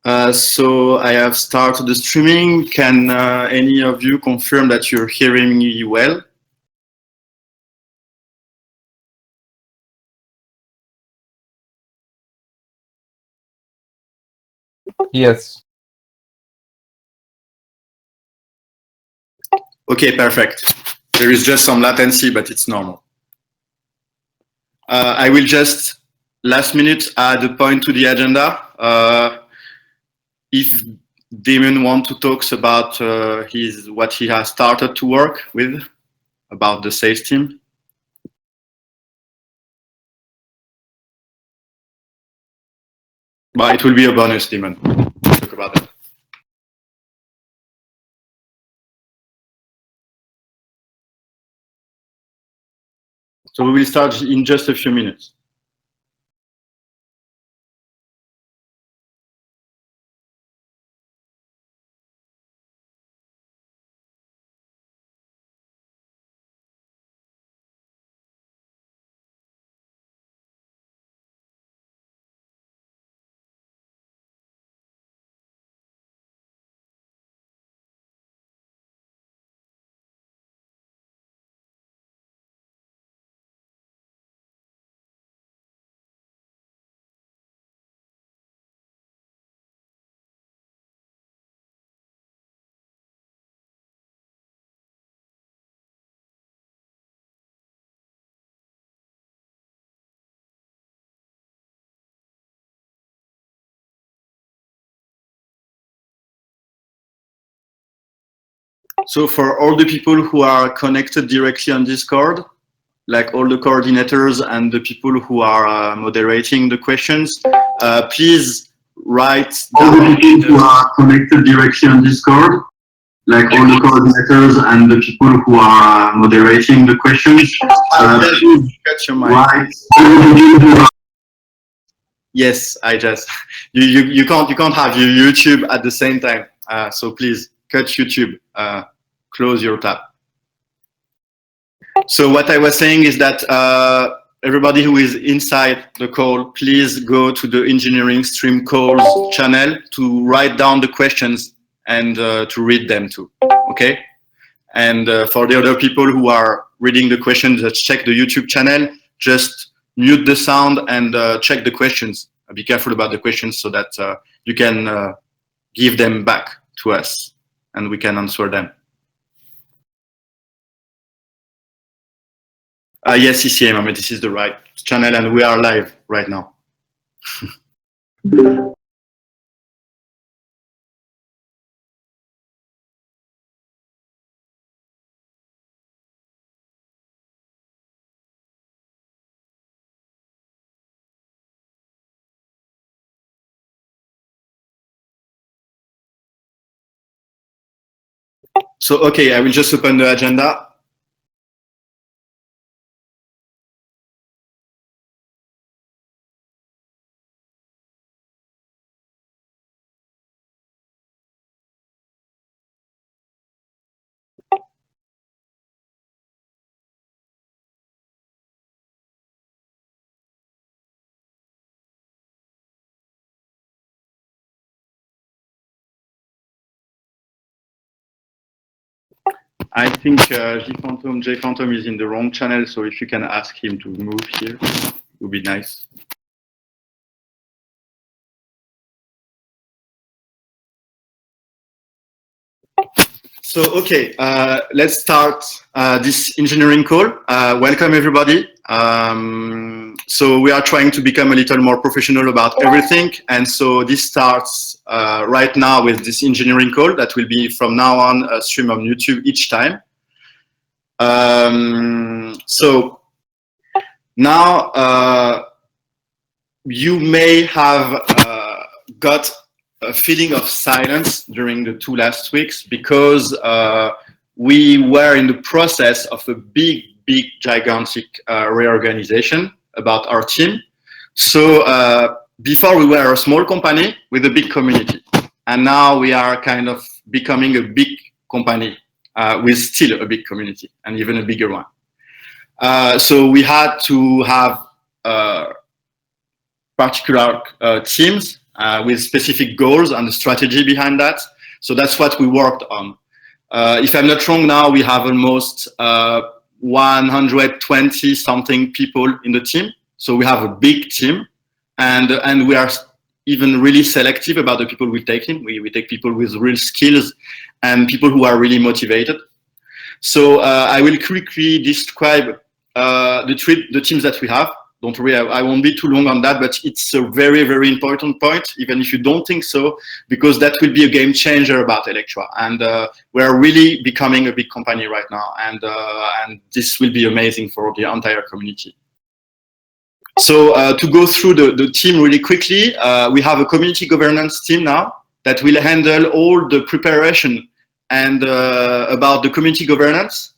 So I have started the streaming. Can any of you confirm that you're hearing me well? Yes. Okay, perfect. There is just some latency, but it's normal. I will just last minute add a point to the agenda. If Damon wants to talk about what he has started to work with about the sales team. But it will be a bonus, Damon. Talk about that. So we will start in just a few minutes. So for all the people who are connected directly on Discord, like all the coordinators and the people who are moderating the questions, please write down. All the people who are connected directly on Discord, like all the coordinators and the people who are moderating the questions, please catch your mic. Yes, I just you can't have your YouTube at the same time. So please cut YouTube. Close your tab. So what I was saying is that everybody who is inside the call, please go to the Engineering Stream Calls channel to write down the questions and to read them too. Okay. And for the other people who are reading the questions, just check the YouTube channel. Just mute the sound and check the questions. Be careful about the questions so that you can give them back to us and we can answer them. Yes, CCM, I mean, this is the right channel and we are live right now. So, okay, I will just open the agenda. I think J Phantom is in the wrong channel, so if you can ask him to move here, it would be nice. So, okay, let's start this engineering call. Welcome, everybody. So we are trying to become a little more professional about everything. And so this starts right now with this engineering call that will be from now on a stream on YouTube each time. So now you may have got a feeling of silence during the 2 last weeks because we were in the process of a big, gigantic reorganization about our team. So before we were a small company with a big community, and now we are kind of becoming a big company with still a big community and even a bigger one. So we had to have particular teams with specific goals and the strategy behind that. So that's what we worked on. If I'm not wrong, now we have almost 120 something people in the team. So we have a big team, and we are even really selective about the people we take in. We take people with real skills and people who are really motivated. So I will quickly describe the teams that we have. Don't worry, I won't be too long on that, but it's a very, very important point, even if you don't think so, because that will be a game changer about Electra. And we're really becoming a big company right now, and this will be amazing for the entire community. So to go through the team really quickly, we have a community governance team now that will handle all the preparation and about the community governance.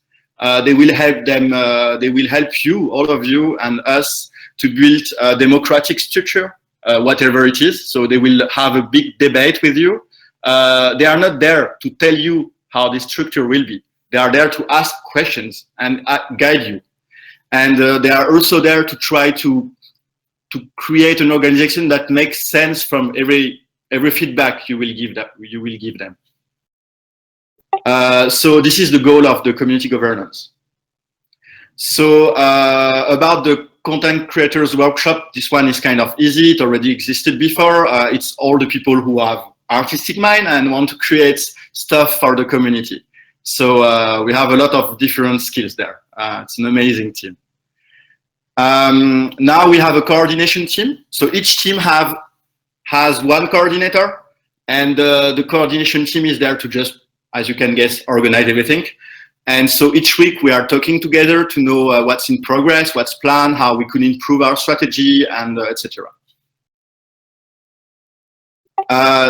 They will help them. They will help you, all of you, and us to build a democratic structure, whatever it is. So they will have a big debate with you. They are not there to tell you how this structure will be. They are there to ask questions and guide you. And they are also there to try to create an organization that makes sense from every feedback you will give them. So this is the goal of the community governance. So about the content creators workshop, this one is kind of easy. It already existed before. It's all the people who have artistic mind and want to create stuff for the community. So we have a lot of different skills there. It's an amazing team. Now we have a coordination team. So each team has one coordinator, and the coordination team is there to just, as you can guess, organize everything. And so each week we are talking together to know what's in progress, what's planned, how we could improve our strategy, and etc.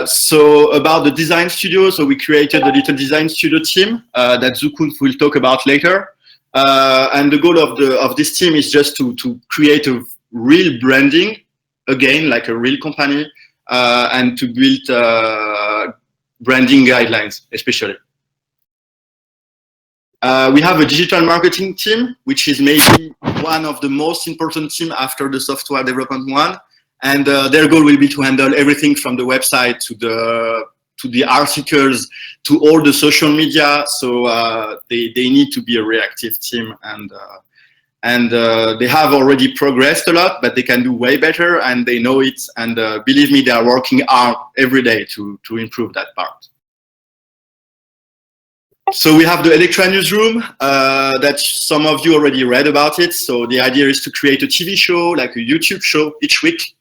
So about the design studio, so we created a little design studio team that Zukun will talk about later. And the goal of this team is just to create a real branding, again, like a real company, and to build branding guidelines, especially. We have a digital marketing team, which is maybe one of the most important teams after the software development one. And their goal will be to handle everything from the website to the articles, to all the social media. So they need to be a reactive team, and they have already progressed a lot, but they can do way better, and they know it. And believe me, they are working hard every day to improve that part. So we have the Electra newsroom that some of you already read about it. So the idea is to create a TV show, like a YouTube show each week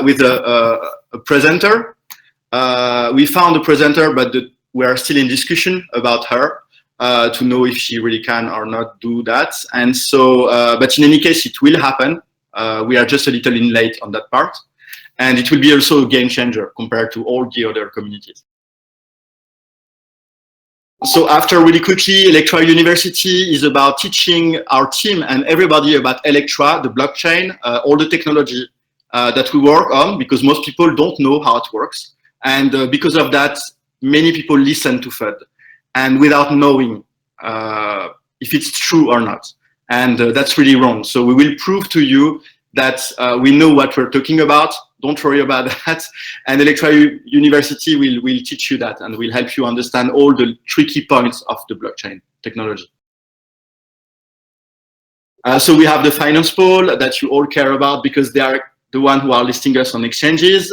with a presenter. We found a presenter, but we are still in discussion about her to know if she really can or not do that. And so, but in any case, it will happen. We are just a little in late on that part. And it will be also a game changer compared to all the other communities. So after, really quickly, Electra University is about teaching our team and everybody about Electra, the blockchain, all the technology that we work on, because most people don't know how it works. And because of that, many people listen to FUD, and without knowing if it's true or not. And that's really wrong. So we will prove to you that we know what we're talking about. Don't worry about that. And Electra University will teach you that and will help you understand all the tricky points of the blockchain technology. So we have the finance pool that you all care about because they are the one who are listing us on exchanges.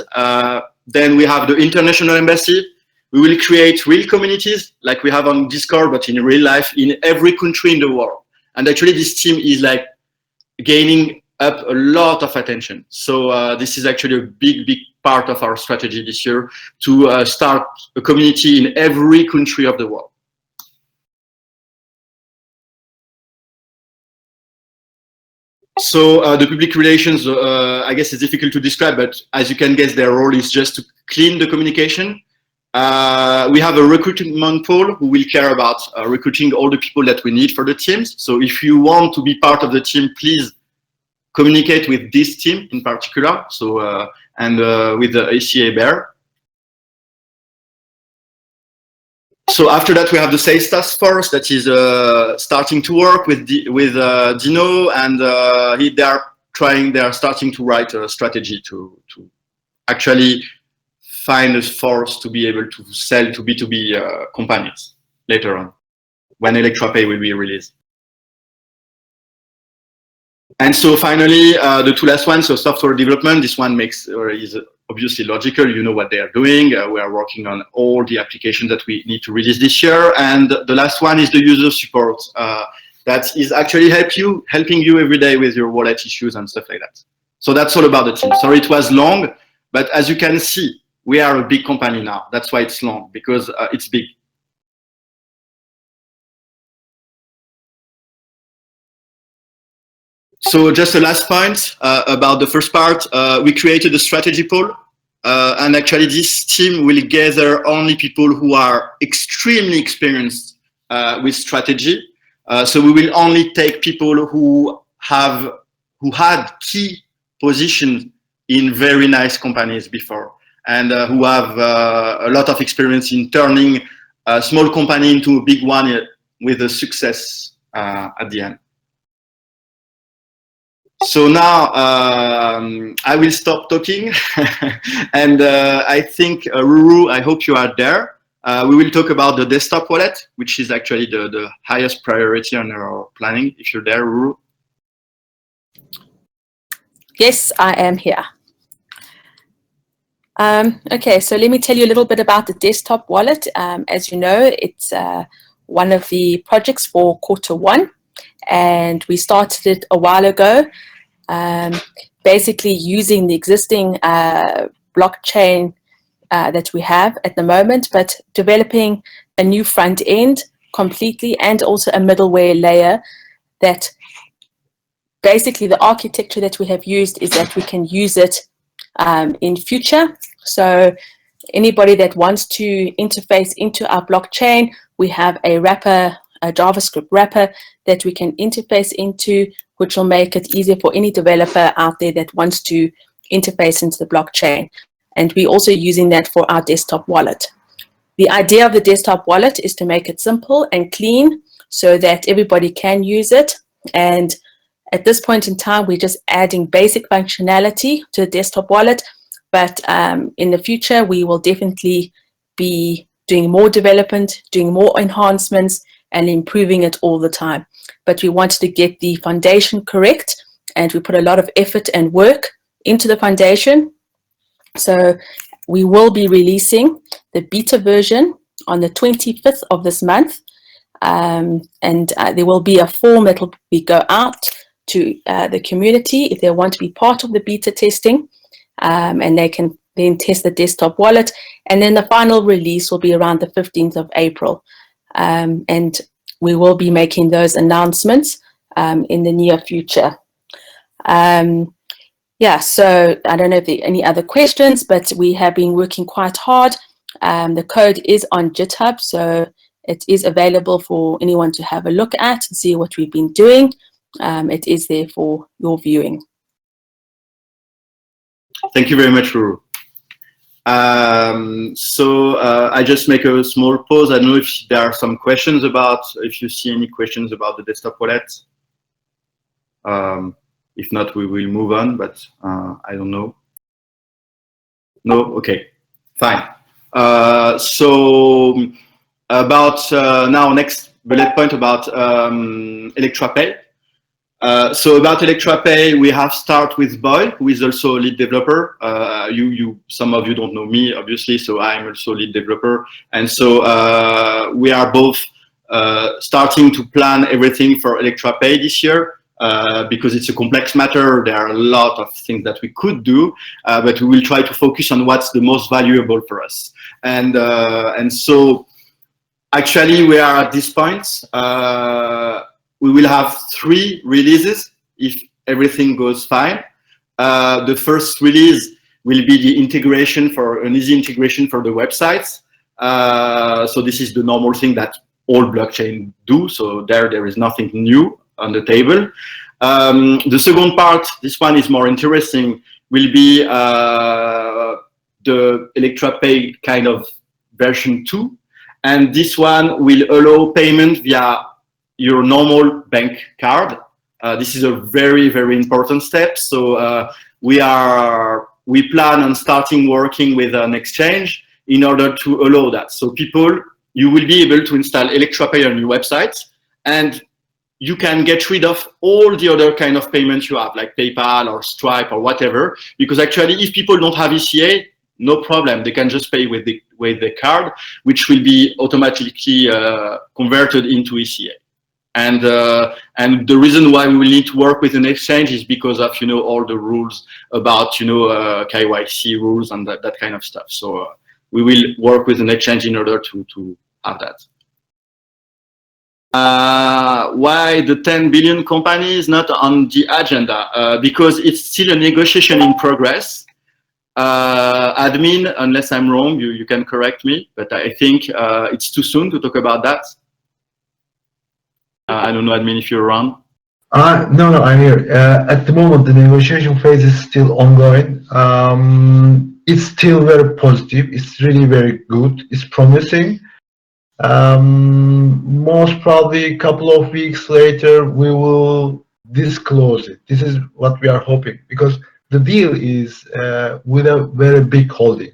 Then we have the international embassy. We will create real communities like we have on Discord, but in real life in every country in the world. And actually this team is like gaining up a lot of attention. So this is actually a big part of our strategy this year to start a community in every country of the world. So the public relations, I guess it's difficult to describe, but as you can guess, their role is just to clean the communication. We have a recruitment pool who will care about recruiting all the people that we need for the teams. So if you want to be part of the team, please communicate with this team in particular. So with the ACA Bear. So after that, we have the sales task force that is starting to work with Dino, and they are starting to write a strategy to actually find a force to be able to sell to B2B companies later on when ElectraPay will be released. And so finally, the two last ones, so software development, this one is obviously logical, you know what they are doing. We are working on all the applications that we need to release this year. And the last one is the user support. That is actually helping you every day with your wallet issues and stuff like that. So that's all about the team. Sorry it was long, but as you can see, we are a big company now. That's why it's long, because it's big. So just a last point about the first part. We created a strategy pool. And actually this team will gather only people who are extremely experienced with strategy. So we will only take people who had key positions in very nice companies before, and who have a lot of experience in turning a small company into a big one with a success at the end. So now I will stop talking, and I think Ruru, I hope you are there. We will talk about the desktop wallet, which is actually the highest priority on our planning. If you're there, Ruru. Yes, I am here. Okay, so let me tell you a little bit about the desktop wallet. As you know, it's one of the projects for Q1, and we started it a while ago, basically using the existing blockchain that we have at the moment, but developing a new front end completely, and also a middleware layer that basically the architecture that we have used is that we can use it in future. So anybody that wants to interface into our blockchain, we have a wrapper, a JavaScript wrapper that we can interface into, which will make it easier for any developer out there that wants to interface into the blockchain. And we're also using that for our desktop wallet. The idea of the desktop wallet is to make it simple and clean so that everybody can use it. And at this point in time, we're just adding basic functionality to the desktop wallet. But in the future, we will definitely be doing more development, doing more enhancements, and improving it all the time. But we wanted to get the foundation correct, and we put a lot of effort and work into the foundation. So we will be releasing the beta version on the 25th of this month. And there will be a form that will go out to the community if they want to be part of the beta testing, and they can then test the desktop wallet. And then the final release will be around the 15th of April. And we will be making those announcements in the near future. Yeah, so I don't know if there are any other questions, but we have been working quite hard. The code is on GitHub, so it is available for anyone to have a look at and see what we've been doing. It is there for your viewing. Thank you very much, Ruru. So I just make a small pause. I don't know if there are some questions about, if you see any questions about the desktop wallet. If not, we will move on, but I don't know. No, okay, fine. So about now, next bullet point about ElectraPay. So about ElectraPay, we have started with Boy, who is also a lead developer. Some of you don't know me, obviously, so I'm also lead developer. And so we are both starting to plan everything for ElectraPay this year. Because it's a complex matter, there are a lot of things that we could do, but we will try to focus on what's the most valuable for us. And so actually we are at this point. We will have 3 releases if everything goes fine. The first release will be the integration for an easy integration for the websites. So this is the normal thing that all blockchain do. So there is nothing new on the table. The second part, this one is more interesting, will be the ElectraPay kind of version 2. And this one will allow payment via your normal bank card. This is a very, very important step. So we are we plan on starting working with an exchange in order to allow that. So people, you will be able to install ElectraPay on your website, and you can get rid of all the other kind of payments you have, like PayPal or Stripe or whatever, because actually if people don't have ECA, no problem. They can just pay with the card, which will be automatically converted into ECA. And the reason why we will need to work with an exchange is because of, you know, all the rules about, you know, KYC rules and that kind of stuff. So we will work with an exchange in order to have that. Why the 10 billion company is not on the agenda? Because it's still a negotiation in progress. Admin, unless I'm wrong, you can correct me, but I think it's too soon to talk about that. I don't know, admin, if you're around. No, I'm here. At the moment, the negotiation phase is still ongoing. It's still very positive. It's really very good. It's promising. Most probably a couple of weeks later, we will disclose it. This is what we are hoping, because the deal is with a very big holding.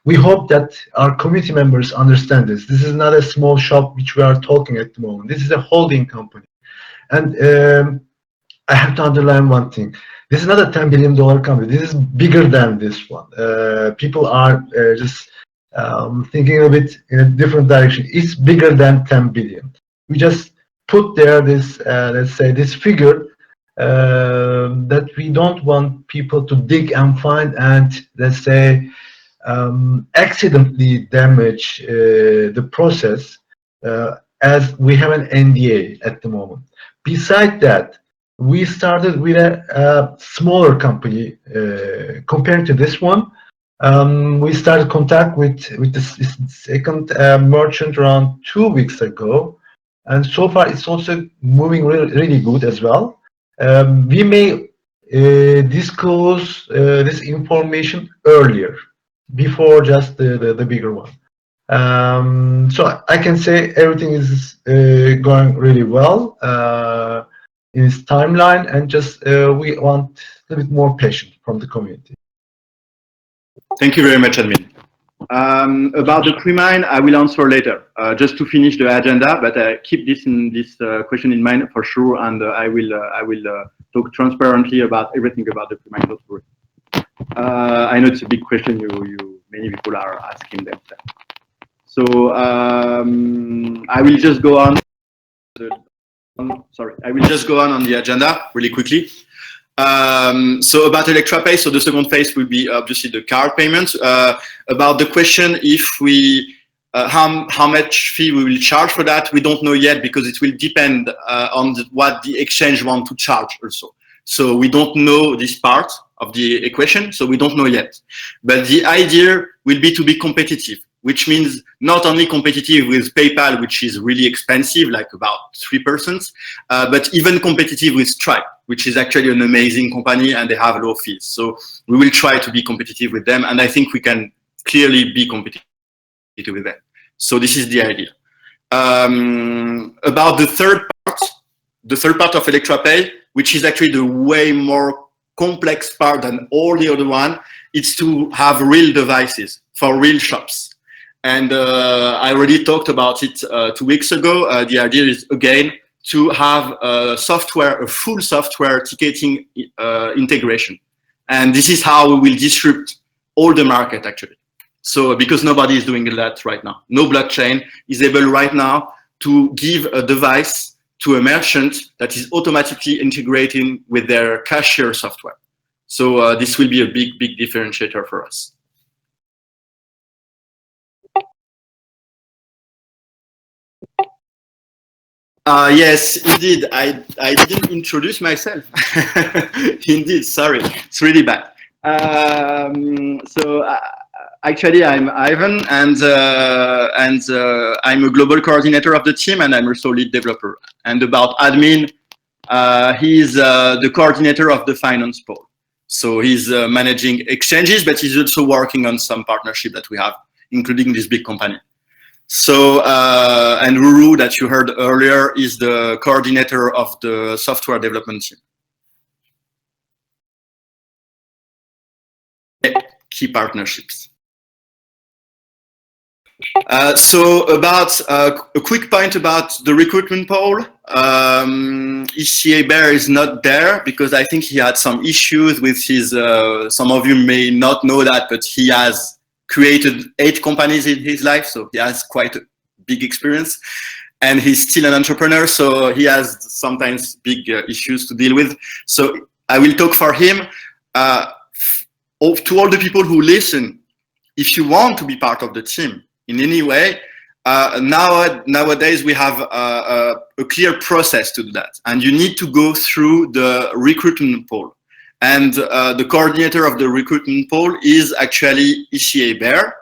We hope that our committee members understand this. This is not a small shop which we are talking at the moment. This is a holding company. And I have to underline one thing. This is not a $10 billion company. This is bigger than this one. People are just thinking a bit in a different direction. It's bigger than 10 billion. We just put there this, let's say, this figure that we don't want people to dig and find and, let's say, accidentally damage the process, as we have an NDA at the moment. Besides that, we started with a smaller company compared to this one. We started contact with the second merchant around 2 weeks ago, and so far it's also moving really good as well. We may disclose this information earlier, before just the bigger one. So I can say everything is going really well in its timeline, and just we want a little bit more patience from the community. Thank you very much, admin. About the pre-mine, I will answer later, just to finish the agenda, but keep this question in mind for sure, and I will talk transparently about everything about the pre-mine. Don't worry. I know it's a big question. Many people are asking themselves. So I will just go on. I will just go on the agenda really quickly. So about ElectraPay, so the second phase will be obviously the card payments. About the question if we how much fee we will charge for that, we don't know yet, because it will depend on what the exchange want to charge also. So we don't know this part of the equation, so we don't know yet. But the idea will be to be competitive, which means not only competitive with PayPal, which is really expensive, like about 3%, but even competitive with Stripe, which is actually an amazing company and they have low fees. So we will try to be competitive with them, and I think we can clearly be competitive with them. So this is the idea. About the third part of ElectraPay, which is actually the way more complex part than all the other one, it's to have real devices for real shops. And I already talked about it 2 weeks ago. The idea is, again, to have a full software ticketing integration. And this is how we will disrupt all the market, actually. So because nobody is doing that right now. No blockchain is able right now to give a device to a merchant that is automatically integrating with their cashier software. So this will be a big differentiator for us. Yes, indeed. I didn't introduce myself. Indeed, sorry. It's really bad. Actually, I'm Ivan, and I'm a global coordinator of the team, and I'm also lead developer. And about admin, he's the coordinator of the finance pole. So he's managing exchanges, but he's also working on some partnership that we have, including this big company. So, and Ruru, that you heard earlier, is the coordinator of the software development team. key partnerships. So about a quick point about the recruitment poll. ECA Bear is not there because I think he had some issues with his, some of you may not know that, but he has created 8 companies in his life, so he has quite a big experience. And he's still an entrepreneur, so he has sometimes big issues to deal with. So I will talk for him. To all the people who listen, if you want to be part of the team in any way, nowadays we have a clear process to do that, and you need to go through the recruitment poll. And the coordinator of the recruitment poll is actually ECA Bear.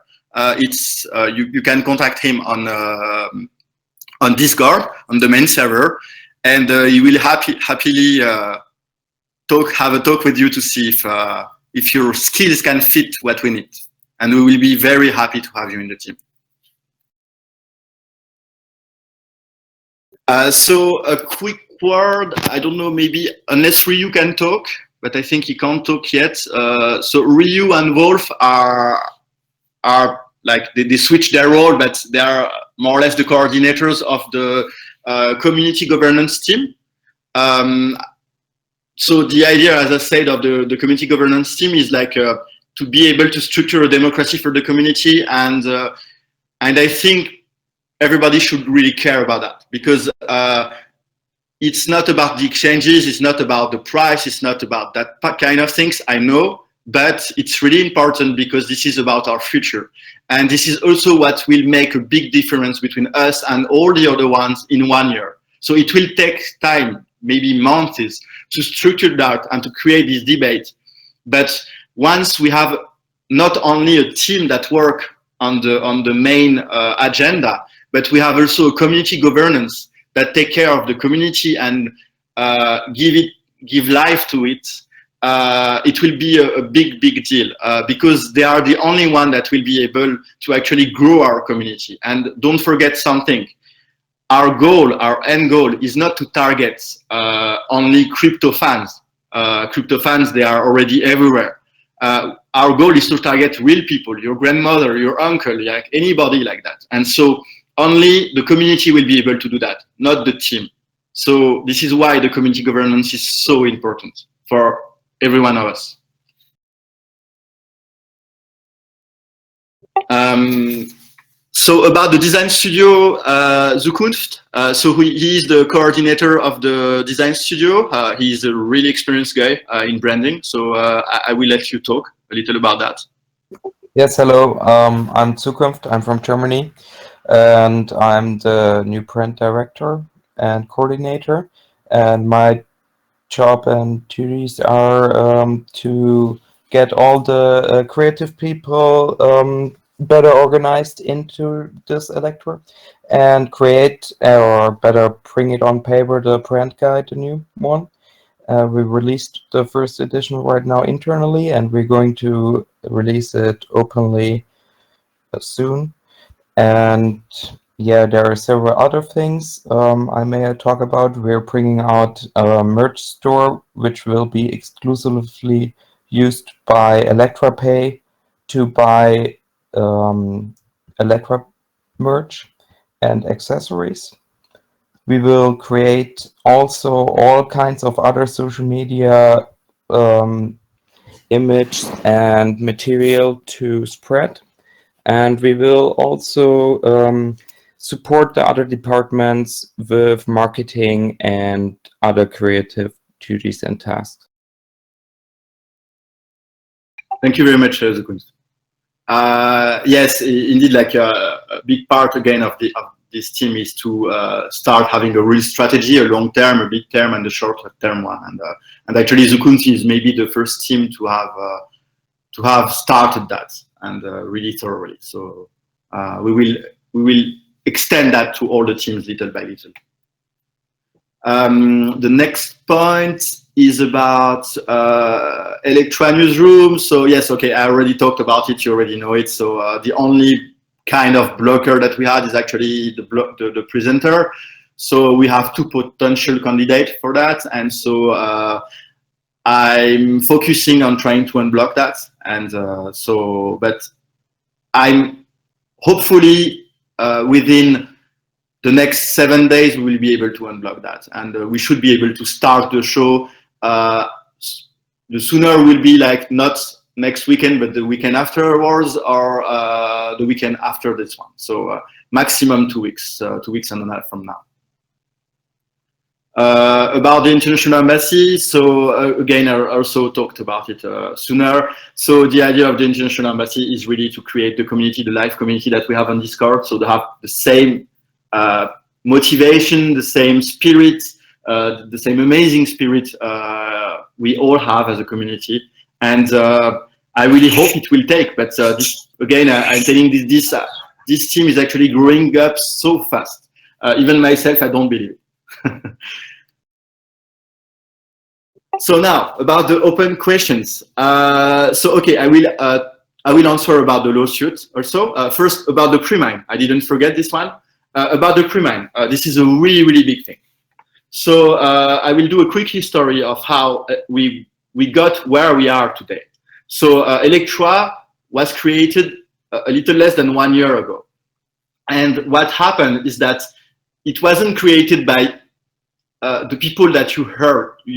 You can contact him on Discord, on the main server, and he will happily have a talk with you to see if your skills can fit what we need. And we will be very happy to have you in the team. So a quick word, I don't know, maybe unless Ryu can talk, but I think he can't talk yet. So Ryu and Wolf are like, they switch their role, but they are more or less the coordinators of the community governance team. So the idea, as I said, of the community governance team is like to be able to structure a democracy for the community, and I think everybody should really care about that, because it's not about the exchanges, it's not about the price, it's not about that kind of things, I know, but it's really important because this is about our future. And this is also what will make a big difference between us and all the other ones in 1 year. So it will take time, maybe months, to structure that and to create this debate. But once we have not only a team that work on the main agenda, but we have also a community governance that take care of the community and give life to it, it will be a big deal, because they are the only one that will be able to actually grow our community. And don't forget something, our goal, our end goal is not to target only crypto fans. Crypto fans, they are already everywhere. Our goal is to target real people, your grandmother, your uncle, like anybody like that. And so only the community will be able to do that, not the team. So this is why the community governance is so important for every one of us. So about the design studio, Zukunft. So he is the coordinator of the design studio. He's a really experienced guy in branding. So I will let you talk a little about that. Yes, hello. I'm Zukunft. I'm from Germany, and I'm the new brand director and coordinator. And my job and duties are to get all the creative people better organized into this Electra and create, or better bring it on paper, the brand guide, the new one. We released the first edition right now internally, and we're going to release it openly soon. And yeah, there are several other things I may talk about. We're bringing out a merch store, which will be exclusively used by ElectraPay to buy Electra merch and accessories. We will create also all kinds of other social media image and material to spread. And we will also support the other departments with marketing and other creative duties and tasks. Thank you very much, Zukunft. Yes, indeed, like a big part again of this team is to start having a real strategy, a long term, a mid term, and a short term one. And actually, Zukunft is maybe the first team to have started that, and really thoroughly. So we will extend that to all the teams little by little. The next point is about Electra Newsroom. So yes, okay, I already talked about it. You already know it. So the only kind of blocker that we had is actually the presenter. So we have two potential candidates for that, and so I'm focusing on trying to unblock that, and but I'm hopefully within the next 7 days we will be able to unblock that, and we should be able to start the show. The sooner will be like not next weekend, but the weekend afterwards, or the weekend after this one. So maximum 2 weeks, 2 weeks and a half from now. About the International Embassy, so again, I also talked about it sooner. So the idea of the International Embassy is really to create the community, the live community that we have on Discord, so they have the same motivation, the same spirit, the same amazing spirit we all have as a community. And I really hope it will take, but this, again, I'm telling this team is actually growing up so fast. Even myself, I don't believe it. So now about the open questions. So okay, I will answer about the lawsuit also. First about the pre-mine. I didn't forget this one. About the pre-mine, this is a really big thing. So I will do a quick history of how we got where we are today. So Electra was created a little less than 1 year ago, and what happened is that it wasn't created by the people that you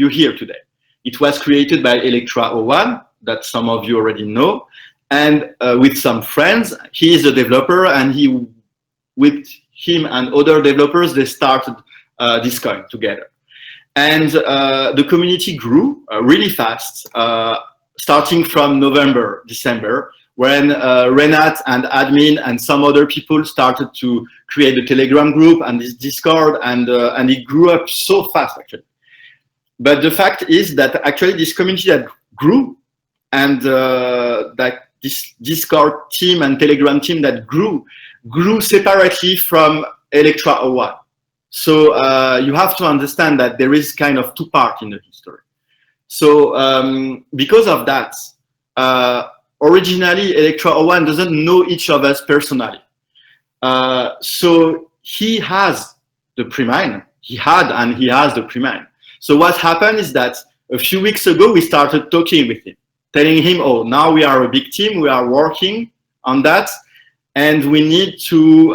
hear today. It was created by Electra01, that some of you already know, and with some friends. He is a developer, and with him and other developers, they started Discoin together. And the community grew really fast, starting from November, December, when Renat and admin and some other people started to create the Telegram group and this Discord, and it grew up so fast actually. But the fact is that actually this community that grew, and that this Discord team and Telegram team that grew separately from Electra01. So you have to understand that there is kind of two parts in the history. So because of that, originally Electra01 doesn't know each of us personally. So he has the pre-mine. He had and he has the pre-mine. So what happened is that a few weeks ago we started talking with him, telling him, oh, now we are a big team, we are working on that, and we need to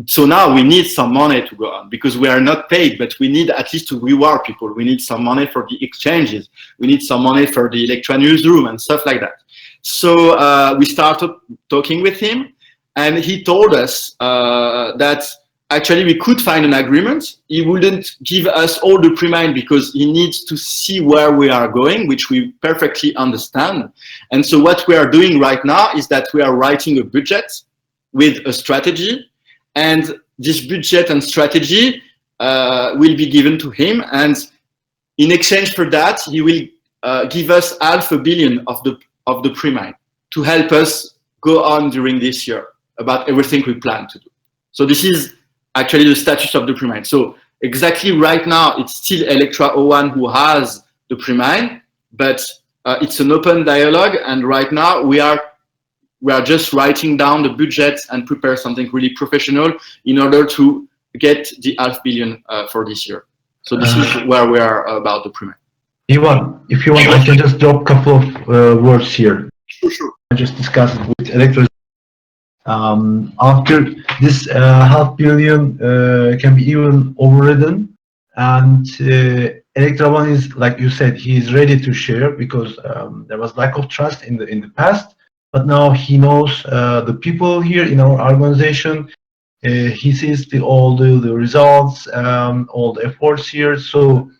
so now we need some money to go on, because we are not paid, but we need at least to reward people. We need some money for the exchanges. We need some money for the Electra newsroom and stuff like that. So we started talking with him, and he told us that actually we could find an agreement. He wouldn't give us all the pre-mine because he needs to see where we are going, which we perfectly understand. And so what we are doing right now is that we are writing a budget with a strategy, and this budget and strategy will be given to him, and in exchange for that he will give us $500 million of the pre-mine to help us go on during this year about everything we plan to do. So this is actually the status of the pre-mine. So exactly right now it's still Electra01 who has the pre-mine, but it's an open dialogue, and right now we are just writing down the budget and prepare something really professional in order to get the $500 million for this year. So this is where we are about the pre-mine. Ivan, if you want, I can just drop a couple of words here. Sure. I just discussed it with Electra. After this $500 million can be even overridden, and Electra1 is, like you said, he is ready to share, because there was lack of trust in the past, but now he knows the people here in our organization. He sees all the results, all the efforts here, so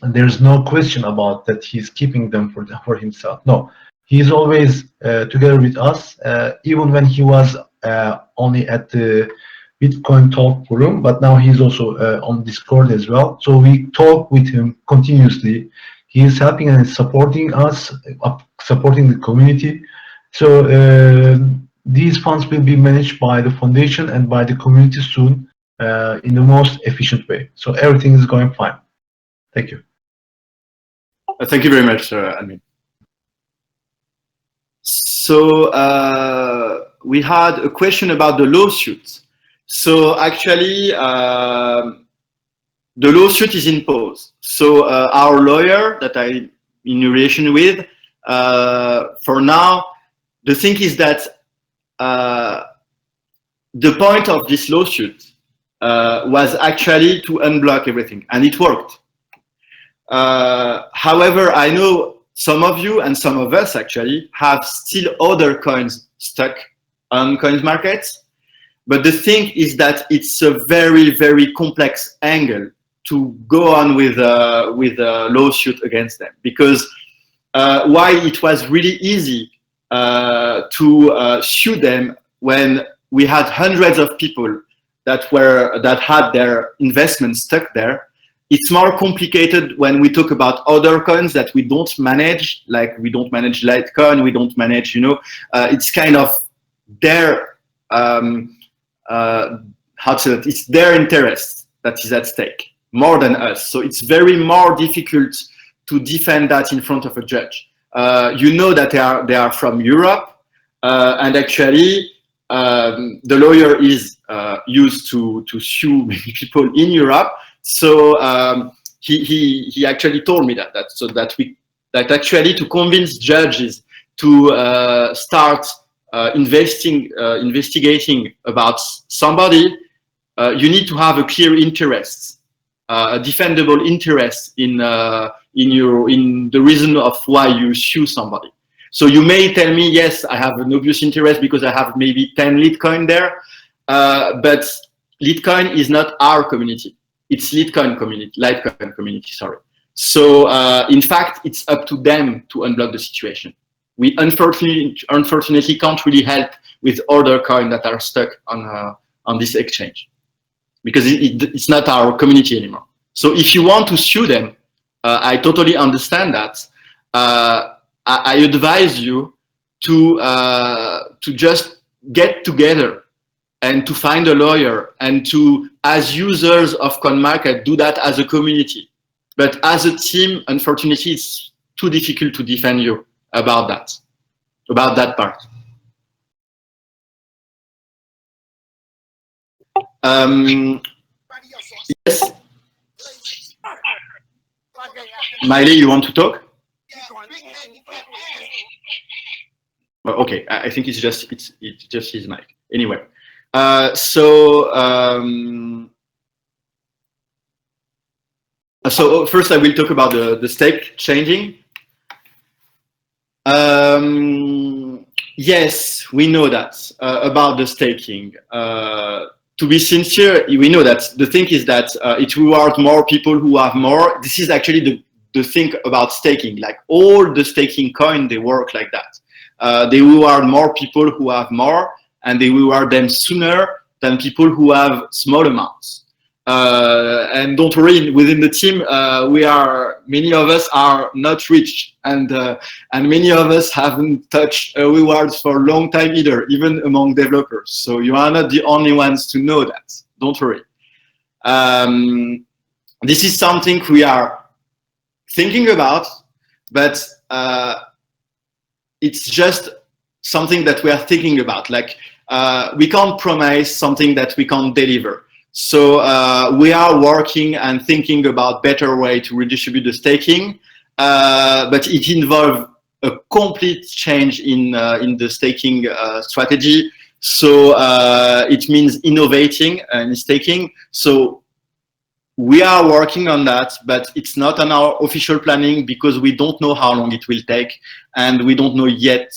there's no question about that he's keeping them for himself. No, he's always together with us, even when he was only at the Bitcoin Talk forum, but now he's also on Discord as well. So we talk with him continuously. He is helping and supporting us, supporting the community. So these funds will be managed by the foundation and by the community soon in the most efficient way. So everything is going fine. Thank you. Thank you very much, admin. So we had a question about the lawsuit. So actually, the lawsuit is in pause. So our lawyer that I'm in relation with, for now, the thing is that the point of this lawsuit was actually to unblock everything, and it worked. However, I know some of you and some of us actually have still other coins stuck on coins markets. But the thing is that it's a very, very complex angle to go on with a lawsuit against them, because while it was really easy to sue them when we had hundreds of people that had their investments stuck there, it's more complicated when we talk about other coins that we don't manage, like we don't manage Litecoin, we don't manage, it's kind of their how to say it? It's their interest that is at stake more than us. So it's very more difficult to defend that in front of a judge. You know that they are from Europe, and actually the lawyer is used to sue many people in Europe. So he actually told me that actually to convince judges to start investigating about somebody, you need to have a clear interest, a defendable interest in the reason of why you sue somebody. So you may tell me, yes, I have an obvious interest because I have maybe 10 Litecoin there, but Litecoin is not our community. It's Litecoin community, sorry. So in fact, it's up to them to unblock the situation. We unfortunately can't really help with other coins that are stuck on this exchange, because it's not our community anymore. So if you want to sue them, I totally understand that. I advise you to just get together and to find a lawyer, and to, as users of CoinMarket, do that as a community. But as a team, unfortunately, it's too difficult to defend you about that part. Yes. Miley, you want to talk? Well, okay, I think it's just his mic. Anyway, so first I will talk about the stake changing. Yes, we know that about the staking. To be sincere, we know that the thing is that it rewards more people who have more. This is actually the thing about staking. Like all the staking coin, they work like that. They reward more people who have more, and they reward them sooner than people who have small amounts. And don't worry, within the team, many of us are not rich, and many of us haven't touched rewards for a long time either, even among developers. So you are not the only ones to know that. Don't worry. This is something we are thinking about, but it's just something that we are thinking about. Like we can't promise something that we can't deliver. So we are working and thinking about better way to redistribute the staking, but it involves a complete change in the staking strategy. So it means innovating in staking. So we are working on that, but it's not on our official planning because we don't know how long it will take, and we don't know yet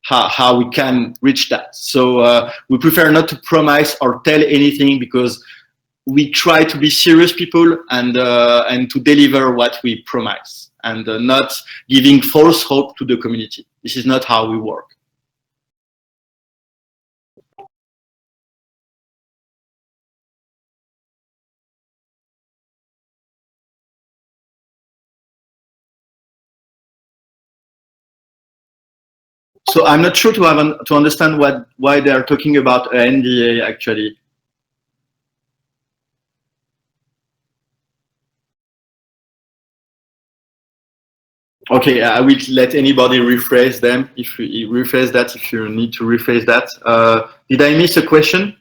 how we can reach that. So we prefer not to promise or tell anything, because we try to be serious people and to deliver what we promise, and not giving false hope to the community. This is not how we work. So I'm not sure to understand why they are talking about an NDA actually. Okay, I will let anybody rephrase them if you rephrase that, if you need to rephrase that. Did I miss a question?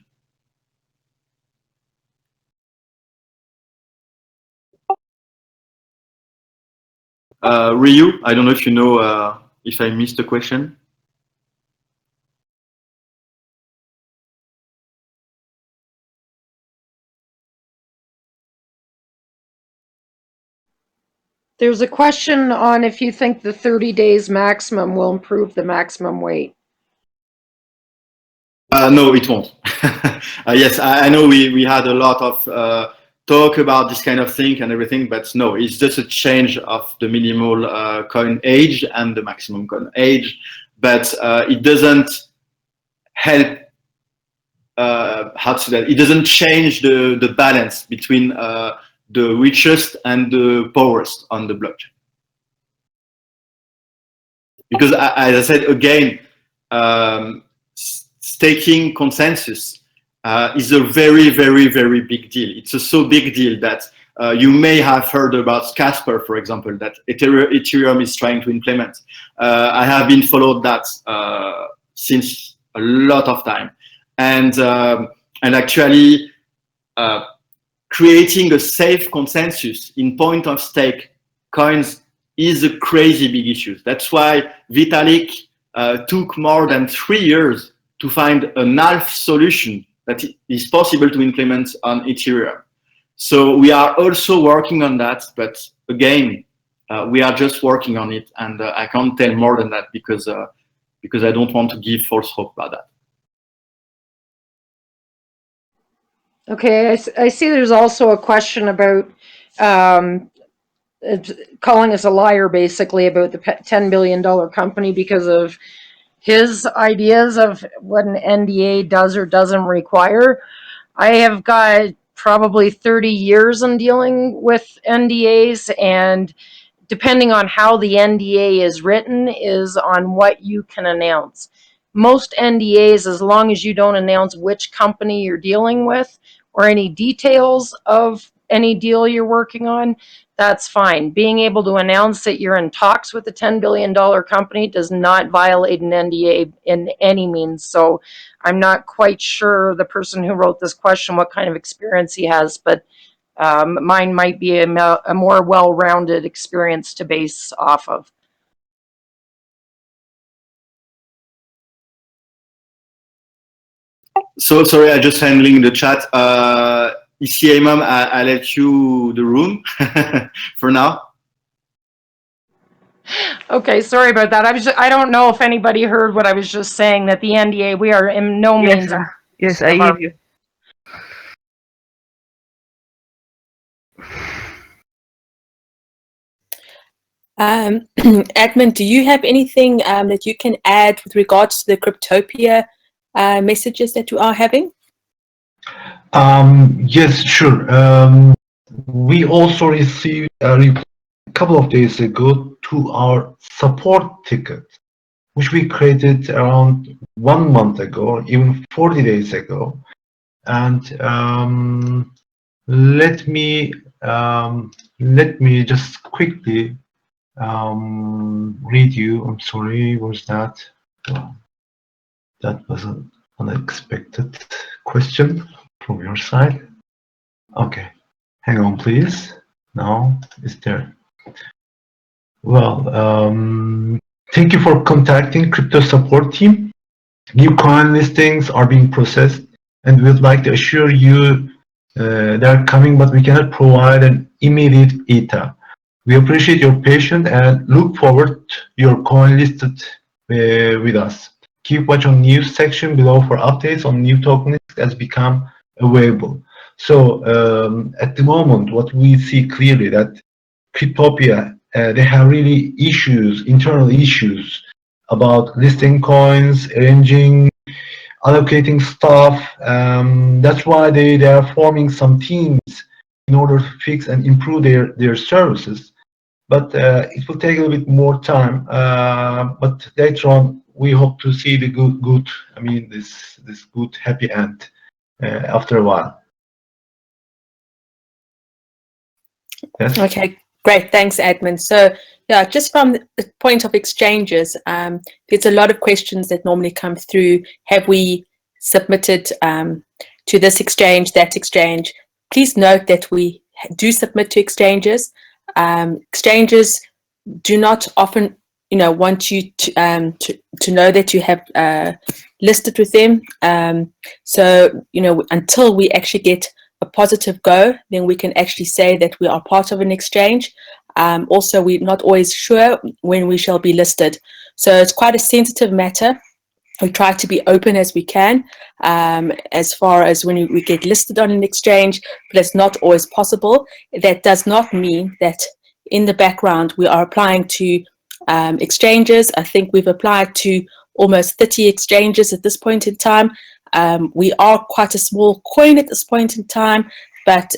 Ryu, I don't know if you know if I missed a question. There's a question on if you think the 30 days maximum will improve the maximum weight. No, it won't. Yes, I know we had a lot of talk about this kind of thing and everything, but no, it's just a change of the minimal coin age and the maximum coin age, but it doesn't help. How to say that? It doesn't change the balance between the richest and the poorest on the blockchain. Because as I said again, staking consensus is a very, very, very big deal. It's a so big deal that you may have heard about Casper, for example, that Ethereum is trying to implement. I have been followed that since a lot of time, and actually creating a safe consensus in point of stake coins is a crazy big issue. That's why Vitalik took more than 3 years to find an half solution that is possible to implement on Ethereum. So we are also working on that, but again, we are just working on it, and I can't tell more than that because I don't want to give false hope about that. Okay, I see there's also a question about calling us a liar, basically, about the $10 billion company because of his ideas of what an NDA does or doesn't require. I have got probably 30 years in dealing with NDAs, and depending on how the NDA is written is on what you can announce. Most NDAs, as long as you don't announce which company you're dealing with or any details of any deal you're working on, that's fine. Being able to announce that you're in talks with a $10 billion company does not violate an NDA in any means. So I'm not quite sure the person who wrote this question what kind of experience he has, but mine might be a more well-rounded experience to base off of. So sorry, I just handling the chat. Ici Imam, I let you the room for now. Okay, sorry about that. I don't know if anybody heard what I was just saying, that the NDA, we are in no means. Yes, I hear you. Admin, do you have anything that you can add with regards to the Cryptopia messages that you are having? Yes, sure. We also received a reply a couple of days ago to our support ticket, which we created around 1 month ago, even 40 days ago. And let me just quickly read you. I'm sorry, was that? That was an unexpected question from your side. Okay, hang on, please. Now it's there. Well, thank you for contacting crypto support team. New coin listings are being processed, and we'd like to assure you they are coming, but we cannot provide an immediate ETA. We appreciate your patience and look forward to your coin listed with us. Keep watch on news section below for updates on new tokens as become available. So at the moment, what we see clearly that Cryptopia, they have really issues, internal issues about listing coins, arranging, allocating stuff. That's why they are forming some teams in order to fix and improve their services. But it will take a little bit more time. But later on, we hope to see the good. I mean, this good happy end after a while. Yes. Okay, great. Thanks, Admin. So, yeah, just from the point of exchanges, there's a lot of questions that normally come through. Have we submitted to this exchange, that exchange? Please note that we do submit to exchanges. Exchanges do not often, want you to know that you have listed with them. So, until we actually get a positive go, then we can actually say that we are part of an exchange. Also, we're not always sure when we shall be listed. So it's quite a sensitive matter. We try to be open as we can as far as when we get listed on an exchange, but it's not always possible. That does not mean that in the background we are applying to exchanges. I think we've applied to almost 30 exchanges at this point in time. We are quite a small coin at this point in time, but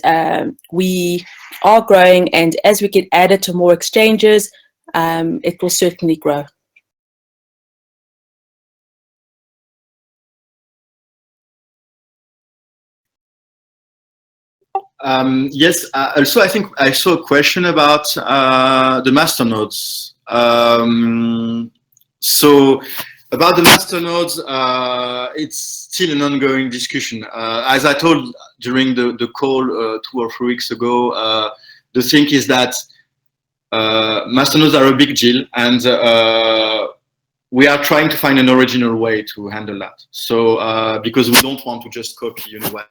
we are growing, and as we get added to more exchanges, it will certainly grow. Yes. Also, I think I saw a question about the masternodes. So about the masternodes, it's still an ongoing discussion. As I told during the call 2 or 3 weeks ago, the thing is that masternodes are a big deal, and we are trying to find an original way to handle that. So because we don't want to just copy, what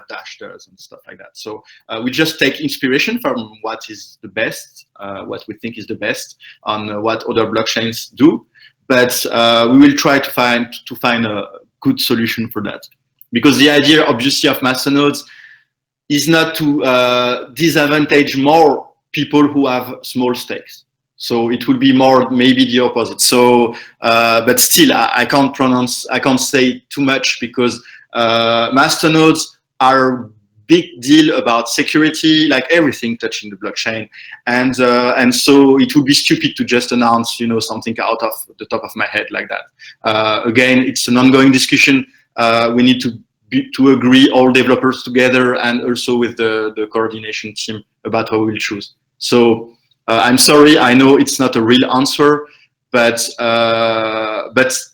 Dash does and stuff like that. So we just take inspiration from what is the best, what we think is the best on what other blockchains do, but we will try to find a good solution for that. Because the idea, obviously, of masternodes is not to disadvantage more people who have small stakes. So it will be more maybe the opposite. So, but still, I can't say too much, because masternodes are a big deal about security, like everything touching the blockchain, and so it would be stupid to just announce, something out of the top of my head like that. Again, it's an ongoing discussion. We need to agree, all developers together, and also with the coordination team, about how we'll choose. So I'm sorry, I know it's not a real answer, but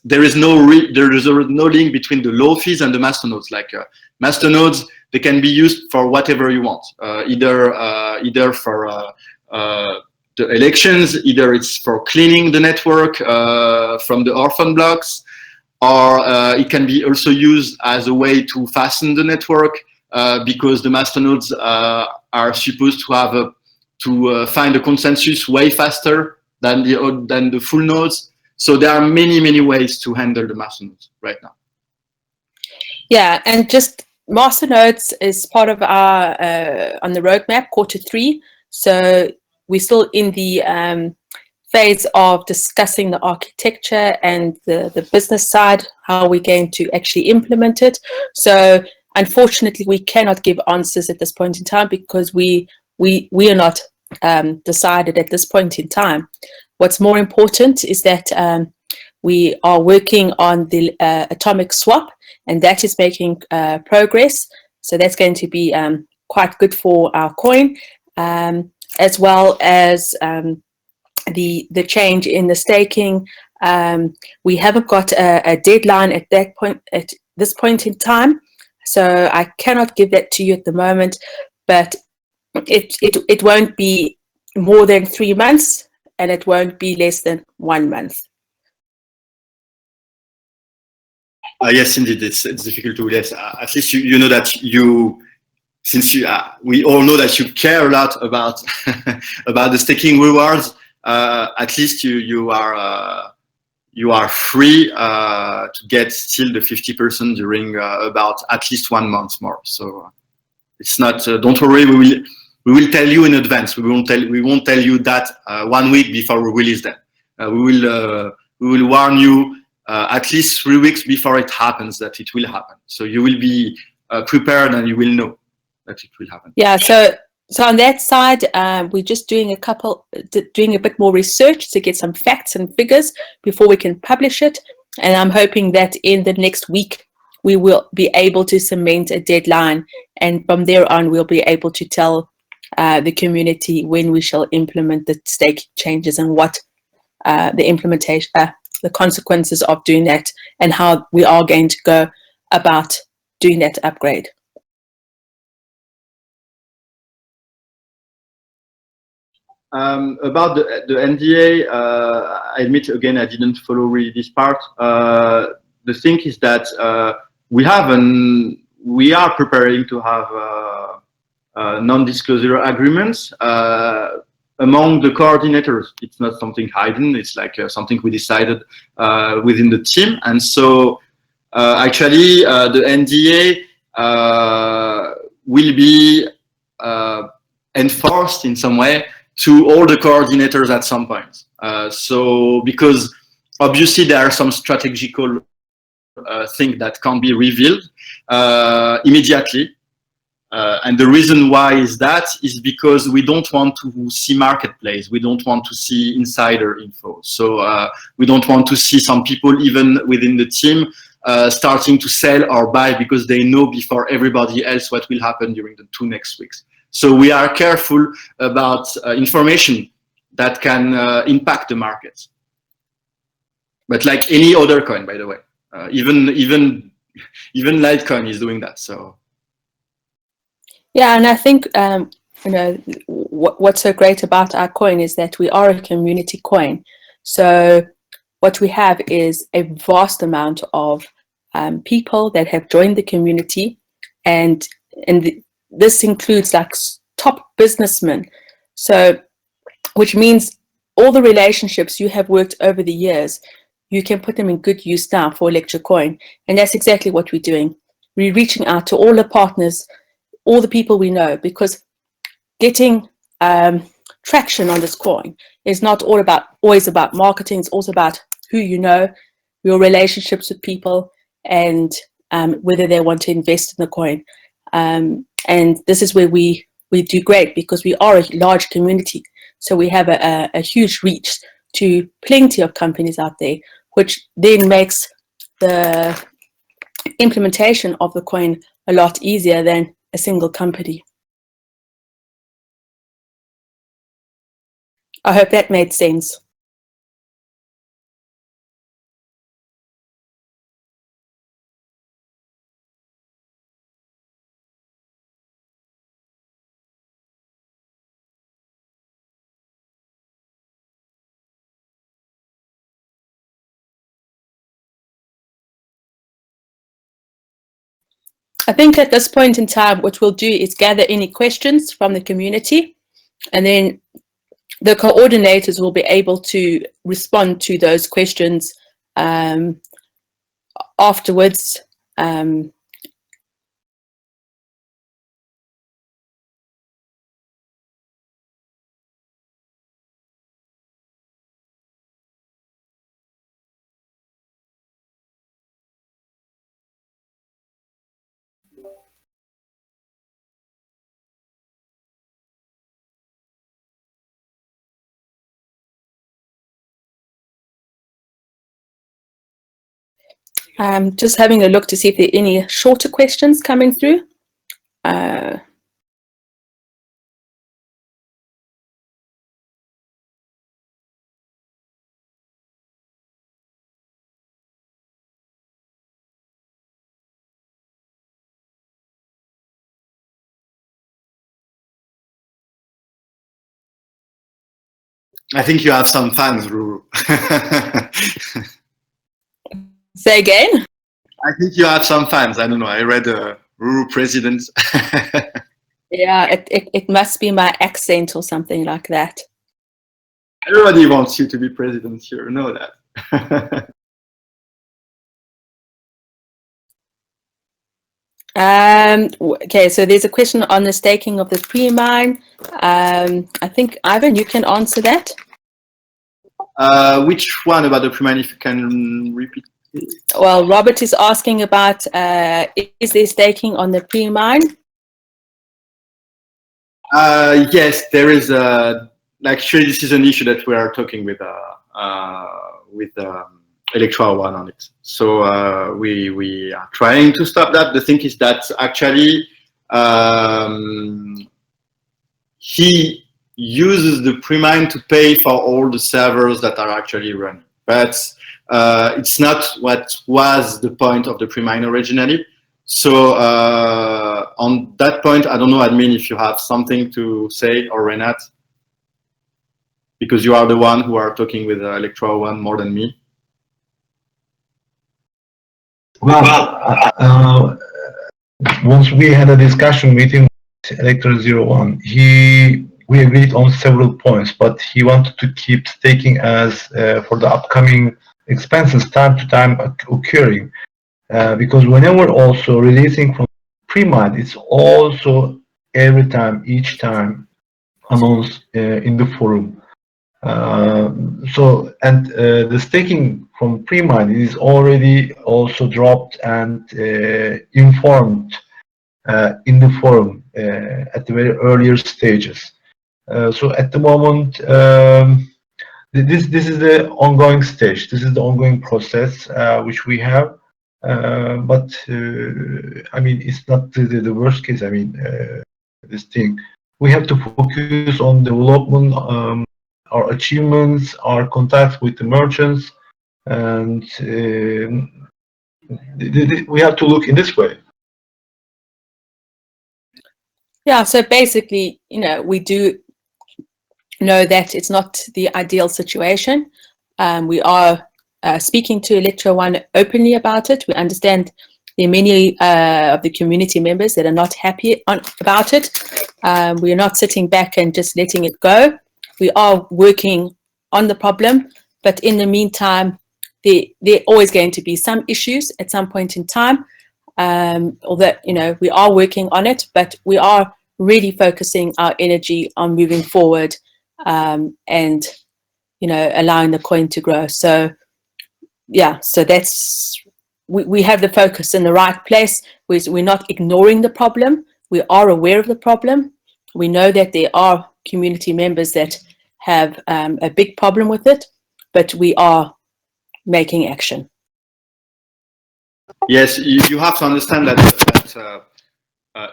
there is no link between the low fees and the masternodes. Like masternodes, they can be used for whatever you want, either for the elections, either it's for cleaning the network from the orphan blocks, or it can be also used as a way to fasten the network, because the masternodes are supposed to have to find a consensus way faster than the full nodes. So there are many ways to handle the masternodes right now. Yeah, and just masternodes is part of our on the roadmap Q3. So we're still in the phase of discussing the architecture and the business side, how we're going to actually implement it. So unfortunately, we cannot give answers at this point in time, because we are not decided at this point in time. What's more important is that we are working on the atomic swap, and that is making progress. So that's going to be quite good for our coin, as well as the change in the staking. We haven't got a deadline at this point in time, so I cannot give that to you at the moment, but it won't be more than 3 months, and it won't be less than 1 month. Yes, indeed, it's difficult to guess. At least you know that since we all know that you care a lot about about the staking rewards. At least you are free to get still the 50% during about at least 1 month more. So it's not. Don't worry. We will tell you in advance. We won't tell you that 1 week before we release them. We will warn you at least 3 weeks before it happens that it will happen. So you will be prepared, and you will know that it will happen. Yeah. So on that side, we're just doing a bit more research to get some facts and figures before we can publish it. And I'm hoping that in the next week we will be able to cement a deadline, and from there on we'll be able to tell the community when we shall implement the stake changes, and what the implementation, the consequences of doing that, and how we are going to go about doing that upgrade. About the NDA, I admit again I didn't follow really this part. The thing is that we are preparing to have non-disclosure agreements among the coordinators. It's not something hidden. It's like something we decided within the team, and so actually the NDA will be enforced in some way to all the coordinators at some point. So because obviously there are some strategical things that can't be revealed immediately. And the reason why is that is because we don't want to see marketplace. We don't want to see insider info. So we don't want to see some people even within the team starting to sell or buy because they know before everybody else what will happen during the 2 next weeks. So we are careful about information that can impact the market. But like any other coin, by the way, even Litecoin is doing that. So yeah, and I think you know what's so great about our coin is that we are a community coin. So what we have is a vast amount of people that have joined the community, and this includes like top businessmen. So which means all the relationships you have worked over the years, you can put them in good use now for Electrocoin. And that's exactly what we're doing. We're reaching out to all the partners, all the people we know, because getting traction on this coin is not always about marketing. It's also about who you know, your relationships with people, and whether they want to invest in the coin. And this is where we do great, because we are a large community. So we have a huge reach to plenty of companies out there, which then makes the implementation of the coin a lot easier than a single company. I hope that made sense. I think at this point in time, what we'll do is gather any questions from the community, and then the coordinators will be able to respond to those questions afterwards. Just having a look to see if there are any shorter questions coming through. I think you have some fans, Ruru. Say again? I think you have some fans. I don't know. I read Ruru president. Yeah, it must be my accent or something like that. Everybody wants you to be president here. You know that. Okay, so there's a question on the staking of the pre-mine. I think, Ivan, you can answer that. Which one about the pre-mine, if you can repeat? Well, Robert is asking about, is there staking on the pre-mine? Yes, there is. Actually, this is an issue that we are talking with Electra One on it. So we are trying to stop that. The thing is that actually he uses the pre-mine to pay for all the servers that are actually running, but it's not what was the point of the pre-mine originally. So on that point, I don't know, admin, if you have something to say, or Renat. because you are the one who are talking with Electra One more than me. Well, once we had a discussion meeting with Electra 01, we agreed on several points, but he wanted to keep staking as for the upcoming expenses time to time occurring, because whenever also releasing from pre-mine, it's also every time, each time announced in the forum. The staking from pre-mine is already also dropped and informed in the forum at the very earlier stages. So at the moment, this is the ongoing stage. This is the ongoing process which we have. But I mean, it's not the worst case. I mean, this thing. We have to focus on development, our achievements, our contacts with the merchants, and we have to look in this way. Yeah, so basically, we do know that it's not the ideal situation. We are speaking to Electra One openly about it. We understand there are many of the community members that are not happy about it. We are not sitting back and just letting it go. We are working on the problem, but in the meantime, there are always going to be some issues at some point in time. Although, we are working on it, but we are really focusing our energy on moving forward and, allowing the coin to grow. So, yeah, so we have the focus in the right place. We're not ignoring the problem. We are aware of the problem. We know that there are community members that have a big problem with it, but we are making action. Yes, you have to understand that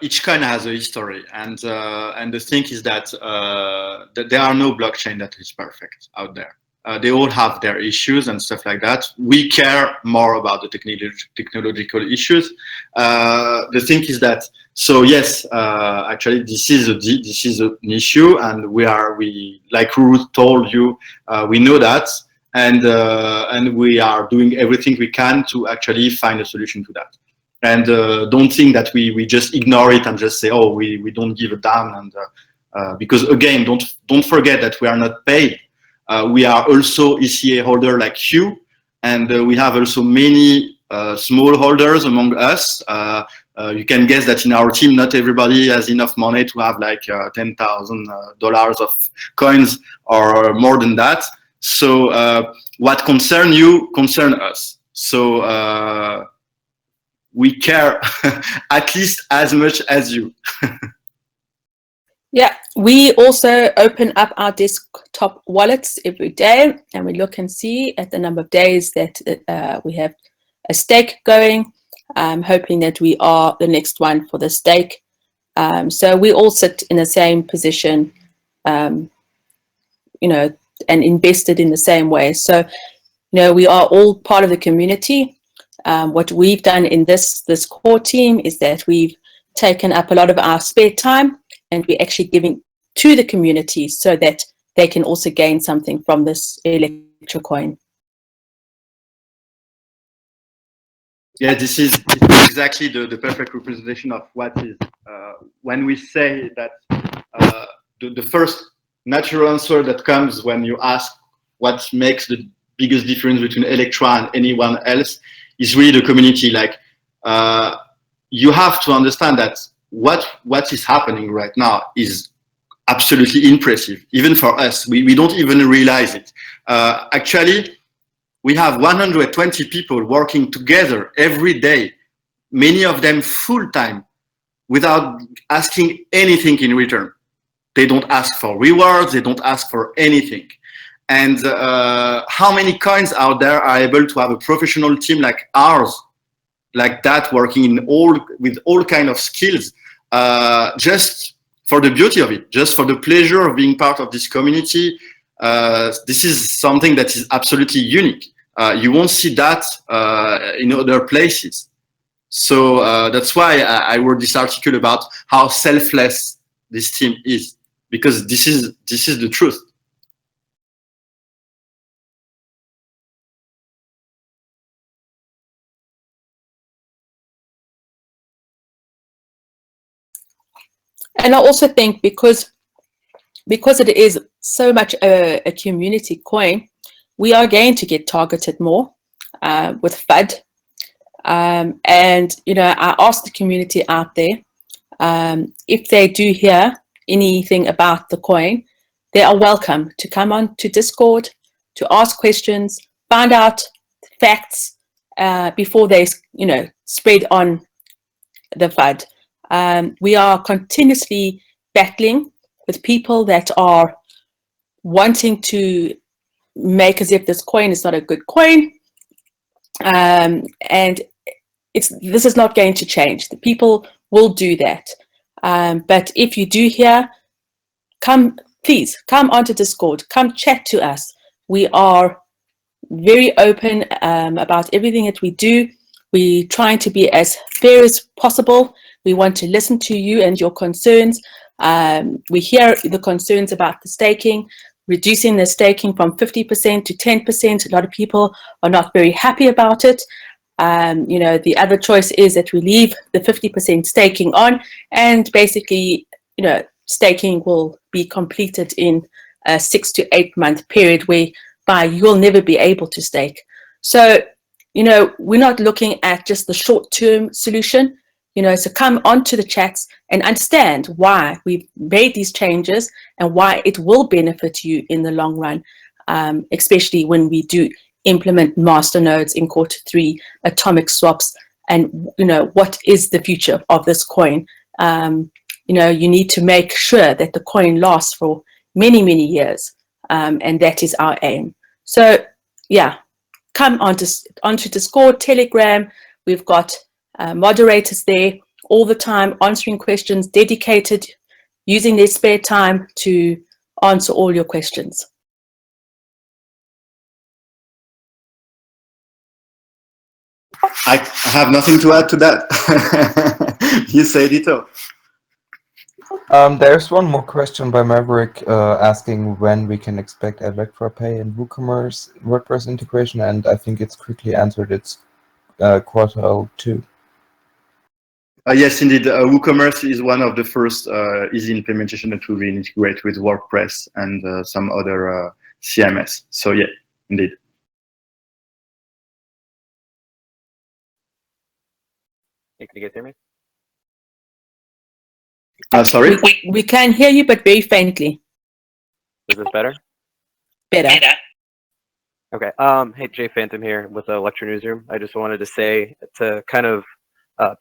each coin has a history, and the thing is that there are no blockchain that is perfect out there. They all have their issues and stuff like that. We care more about the technological issues. The thing is that, so yes, actually this is an issue, and we like Ruth told you, we know that, and we are doing everything we can to actually find a solution to that. And don't think that we just ignore it and just say, oh, we don't give a damn, and because again, don't forget that we are not paid. We are also ECA holder like you, and we have also many small holders among us. You can guess that in our team, not everybody has enough money to have like $10,000 of coins or more than that. So what concern you concern us. So we care at least as much as you. Yeah, we also open up our desktop wallets every day, and we look and see at the number of days that we have a stake going, hoping that we are the next one for the stake. So we all sit in the same position, and invested in the same way. So, we are all part of the community. What we've done in this core team is that we've taken up a lot of our spare time, and we're actually giving to the community so that they can also gain something from this Electra coin. Yeah, this is exactly the perfect representation of what is when we say that the first natural answer that comes when you ask what makes the biggest difference between Electra and anyone else is really the community. Like you have to understand that what is happening right now is absolutely impressive, even for us. We don't even realize it. Actually, we have 120 people working together every day, many of them full-time, without asking anything in return. They don't ask for rewards, they don't ask for anything. And how many coins out there are able to have a professional team like ours, like that, working with all kind of skills, just for the beauty of it, just for the pleasure of being part of this community. This is something that is absolutely unique. You won't see that in other places. So that's why I wrote this article about how selfless this team is, because this is the truth. And I also think because it is so much a community coin, we are going to get targeted more with FUD. And, you know, I asked the community out there, if they do hear anything about the coin, they are welcome to come on to Discord, to ask questions, find out facts before they, you know, spread on the FUD. We are continuously battling with people that are wanting to make as if this coin is not a good coin, and this is not going to change. The people will do that, but if you do hear, please come onto Discord, come chat to us. We are very open about everything that we do. We're trying to be as fair as possible. We want to listen to you and your concerns. We hear the concerns about the staking, reducing the staking from 50% to 10%. A lot of people are not very happy about it. You know, the other choice is that we leave the 50% staking on, and basically, you know, staking will be completed in a 6 to 8 month period whereby you'll never be able to stake. So, you know, we're not looking at just the short-term solution, you know, so come onto the chats and understand why we've made these changes and why it will benefit you in the long run, especially when we do implement master nodes in Q3, atomic swaps, and, you know, what is the future of this coin. You know, you need to make sure that the coin lasts for many, many years, and that is our aim. So, yeah, come onto Discord, Telegram. We've got moderators there all the time answering questions, dedicated, using their spare time to answer all your questions. I have nothing to add to that. You said it all. There's one more question by Maverick asking when we can expect ElectroPay and WooCommerce WordPress integration, and I think it's quickly answered. It's Q2. Yes, indeed. WooCommerce is one of the first easy implementation that we will integrate with WordPress and some other CMS. So yeah, indeed. Hey, can you guys hear me? Sorry? We can hear you, but very faintly. Is this better? Better. Okay. Hey, Jay Phantom here with the Lecture Newsroom. I just wanted to say, to kind of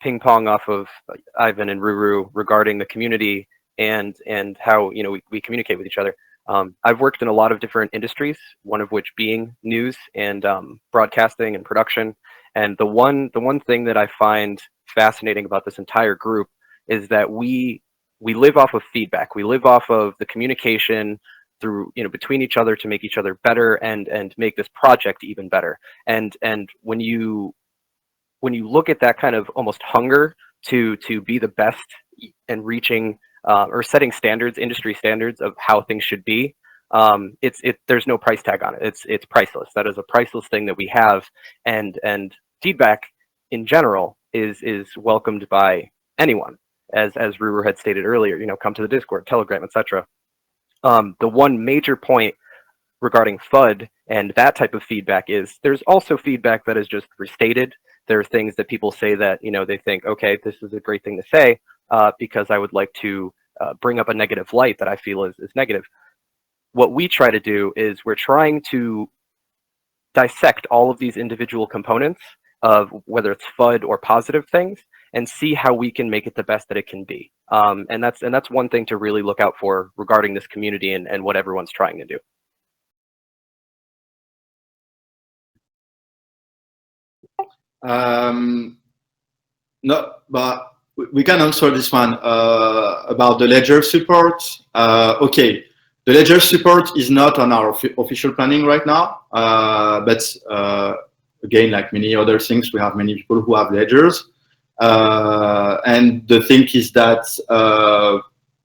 ping pong off of Ivan and Ruru regarding the community and how, you know, we communicate with each other. I've worked in a lot of different industries, one of which being news and broadcasting and production. And the one thing that I find fascinating about this entire group is that we live off of feedback. We live off of the communication through, you know, between each other to make each other better and make this project even better. And when you look at that kind of almost hunger to be the best and reaching or setting standards, industry standards of how things should be, there's no price tag on it. It's priceless. That is a priceless thing that we have, and feedback in general is welcomed by anyone. As Ruru had stated earlier, you know, come to the Discord, Telegram, etc. The one major point regarding FUD and that type of feedback is there's also feedback that is just restated. There are things that people say that, you know, they think, okay, this is a great thing to say because I would like to bring up a negative light that I feel is negative. What we try to do is we're trying to dissect all of these individual components of whether it's FUD or positive things, and see how we can make it the best that it can be. And that's one thing to really look out for regarding this community and what everyone's trying to do. No, but we can answer this one about the Ledger support. Okay, the Ledger support is not on our official planning right now, but again, like many other things, we have many people who have ledgers. And the thing is that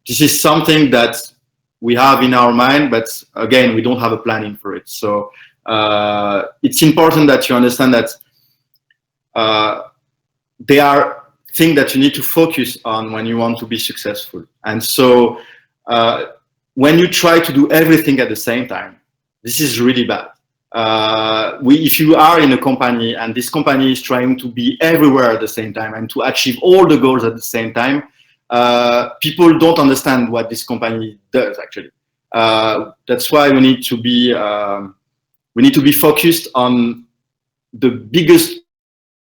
this is something that we have in our mind, but again, we don't have a planning for it. So it's important that you understand that there are thing that you need to focus on when you want to be successful. And so when you try to do everything at the same time, this is really bad. If you are in a company and this company is trying to be everywhere at the same time and to achieve all the goals at the same time, people don't understand what this company does actually. That's why we need to be focused on the biggest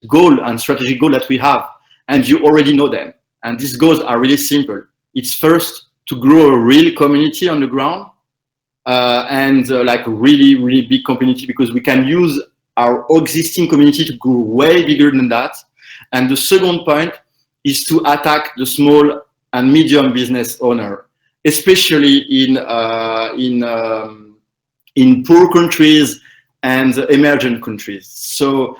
goal and strategic goal that we have, and you already know them. And these goals are really simple. It's first to grow a real community on the ground, and like a really big community, because we can use our existing community to grow way bigger than that. And the second point is to attack the small and medium business owner, especially in poor countries and emerging countries. So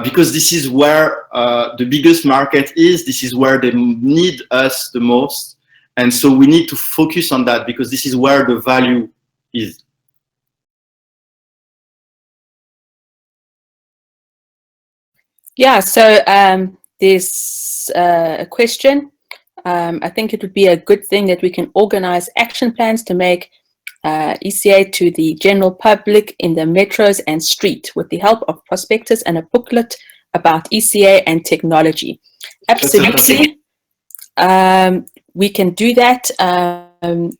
because this is where the biggest market is, this is where they need us the most. And so we need to focus on that, because this is where the value is. Yeah, so there's a question. I think it would be a good thing that we can organize action plans to make ECA to the general public in the metros and street with the help of prospectus and a booklet about ECA and technology. Absolutely. We can do that.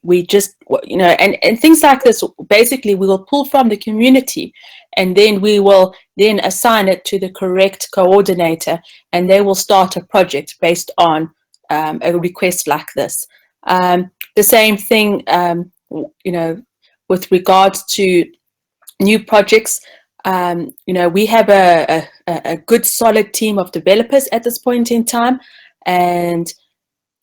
We just, you know, and things like this, basically we will pull from the community, and then we will then assign it to the correct coordinator, and they will start a project based on a request like this. The same thing, you know, with regards to new projects, you know, we have a good solid team of developers at this point in time, and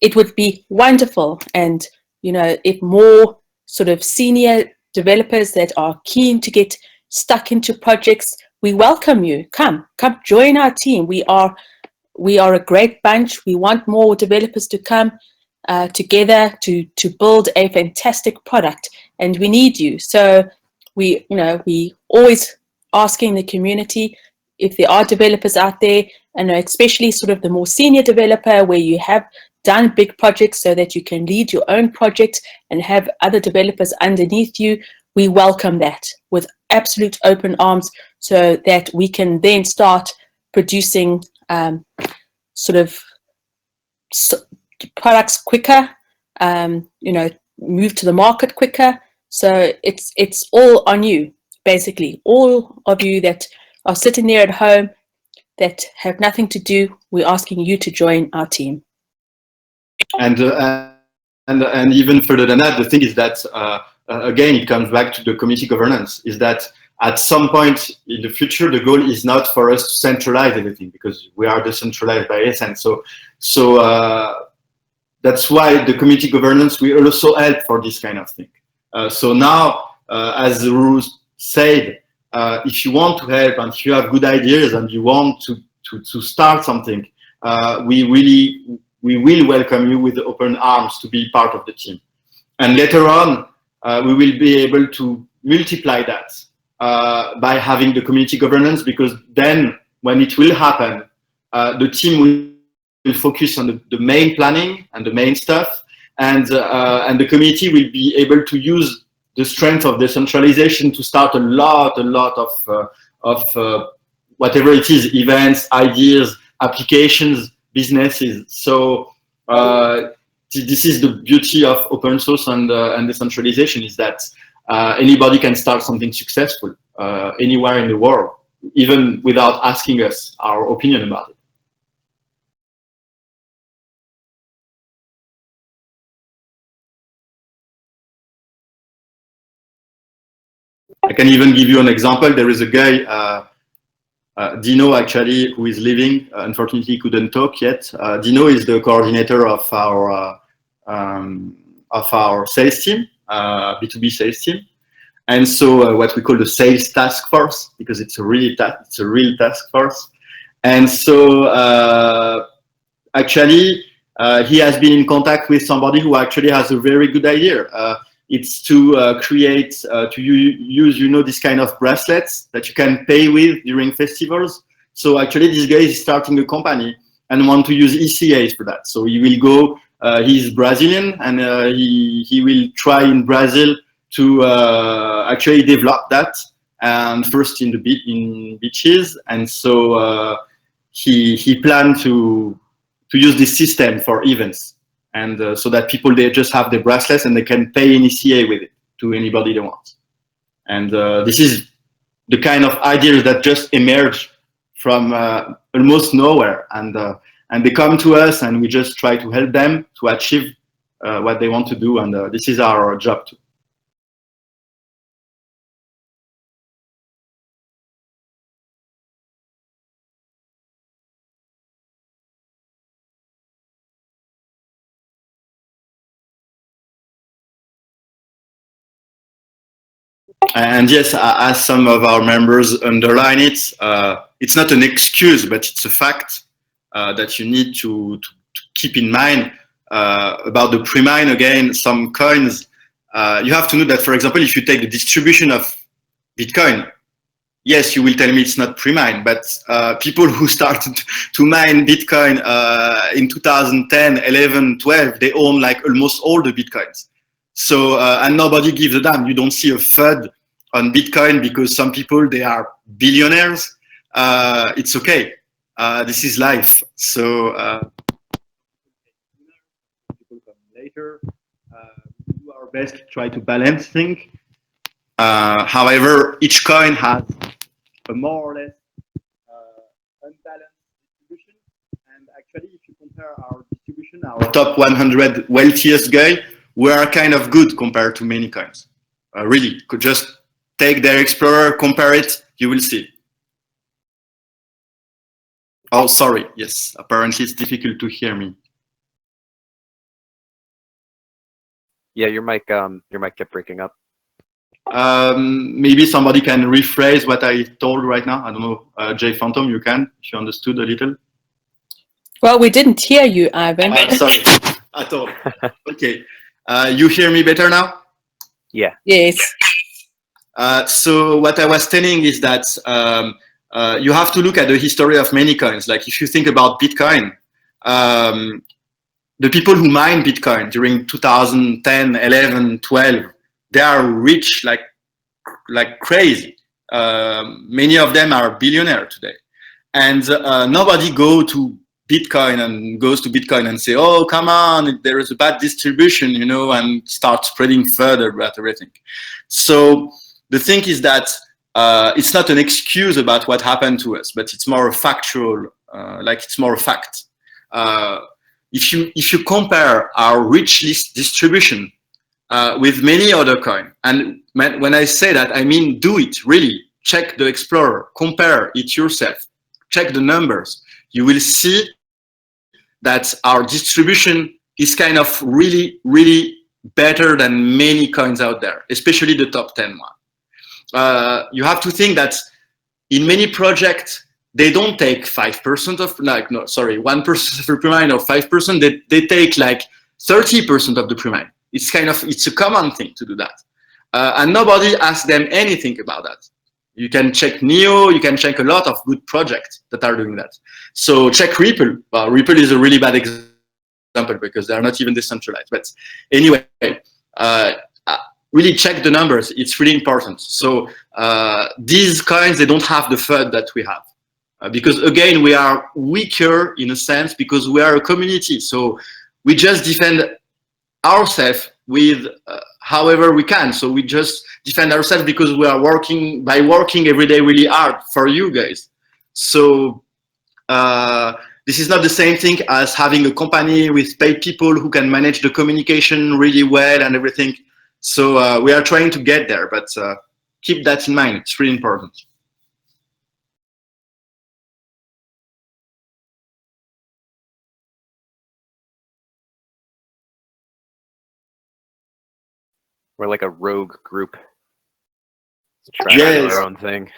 it would be wonderful, and you know, if more sort of senior developers that are keen to get stuck into projects, we welcome you. Come join our team. We are a great bunch. We want more developers to come together to build a fantastic product, and we need you. So we always asking the community if there are developers out there, and especially sort of the more senior developer where you have done big projects so that you can lead your own project and have other developers underneath you. We welcome that with absolute open arms, so that we can then start producing sort of products quicker, you know, move to the market quicker. So it's all on you, basically. All of you that are sitting there at home that have nothing to do, we're asking you to join our team. And even further than that, the thing is that again, it comes back to the community governance. Is that at some point in the future, the goal is not for us to centralize everything, because we are decentralized by essence. So that's why the community governance will also help for this kind of thing. So now, as Ruru said, if you want to help and if you have good ideas and you want to start something, we will welcome you with open arms to be part of the team. And later on, we will be able to multiply that by having the community governance, because then when it will happen, the team will focus on the main planning and the main stuff, and the community will be able to use the strength of decentralization to start a lot of whatever it is, events, ideas, applications, businesses. So this is the beauty of open source and decentralization, is that anybody can start something successful anywhere in the world, even without asking us our opinion about it. I can even give you an example. There is a guy, Dino, actually, who is leaving. Unfortunately, he couldn't talk yet. Dino is the coordinator of our sales team, B2B sales team, and so what we call the sales task force, because it's a real task force. And so actually, he has been in contact with somebody who actually has a very good idea. It's to create, to use, you know, this kind of bracelets that you can pay with during festivals. So actually, this guy is starting a company, and want to use ECAs for that. So he will go, he's Brazilian, and he will try in Brazil to actually develop that, and first in beaches, and so he planned to use this system for events, and so that people, they just have the bracelets and they can pay in ECA with it to anybody they want. And this is the kind of ideas that just emerge from almost nowhere, and they come to us, and we just try to help them to achieve what they want to do, and this is our job too. And yes, as some of our members underline it, it's not an excuse, but it's a fact that you need to keep in mind about the pre-mine. Again, some coins, you have to know that, for example, if you take the distribution of Bitcoin, yes, you will tell me it's not pre-mine, but people who started to mine Bitcoin in 2010, 11, 12, they own like almost all the Bitcoins. So, and nobody gives a damn. You don't see a FUD on Bitcoin because some people, they are billionaires. It's okay. This is life. So, people come later. We do our best to try to balance things. However, each coin has a more or less unbalanced distribution. And actually, if you compare our distribution, our top 100 wealthiest guy, we are kind of good compared to many coins. Really, could just take their Explorer, compare it, you will see. Oh, sorry. Yes, apparently it's difficult to hear me. Yeah, your mic kept breaking up. Maybe somebody can rephrase what I told right now. I don't know, Jay Phantom, you can, if you understood a little. Well, we didn't hear you, Ivan. Sorry, at all. Okay, you hear me better now? Yeah. Yes. So what I was telling is that you have to look at the history of many coins. Like if you think about Bitcoin, the people who mine Bitcoin during 2010, 11, 12, they are rich like crazy. Many of them are billionaires today, and nobody goes to Bitcoin and say, "Oh, come on, there is a bad distribution," you know, and start spreading further about everything. So the thing is that it's not an excuse about what happened to us, but it's more a factual, like it's more a fact. If you compare our rich list distribution with many other coins, and when I say that, I mean do it, really. Check the Explorer, compare it yourself, check the numbers. You will see that our distribution is kind of really, really better than many coins out there, especially the top 10 one. You have to think that in many projects, they don't take 5% of, 1% of the pre-mine or 5%, they take like 30% of the pre-mine. It's a common thing to do that. And nobody asks them anything about that. You can check Neo, you can check a lot of good projects that are doing that. So check Ripple. Well, Ripple is a really bad example because they're not even decentralized. But anyway, really check the numbers. It's really important. So these coins, they don't have the FUD that we have. Because again, we are weaker in a sense because we are a community. So we just defend ourselves with however we can. So we just defend ourselves because we are working every day really hard for you guys. So this is not the same thing as having a company with paid people who can manage the communication really well and everything. So we are trying to get there, but keep that in mind. It's really important. We're like a rogue group. Trying Yes. our own thing.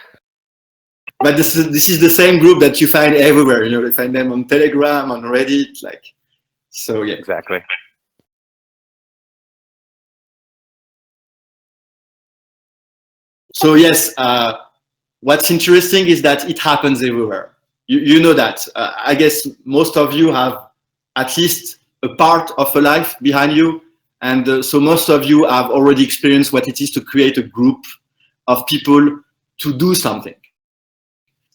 But this is the same group that you find everywhere. You know, you find them on Telegram, on Reddit, like. So yeah. Exactly. So yes, what's interesting is that it happens everywhere. you know that. I guess most of you have at least a part of a life behind you. And so most of you have already experienced what it is to create a group of people to do something.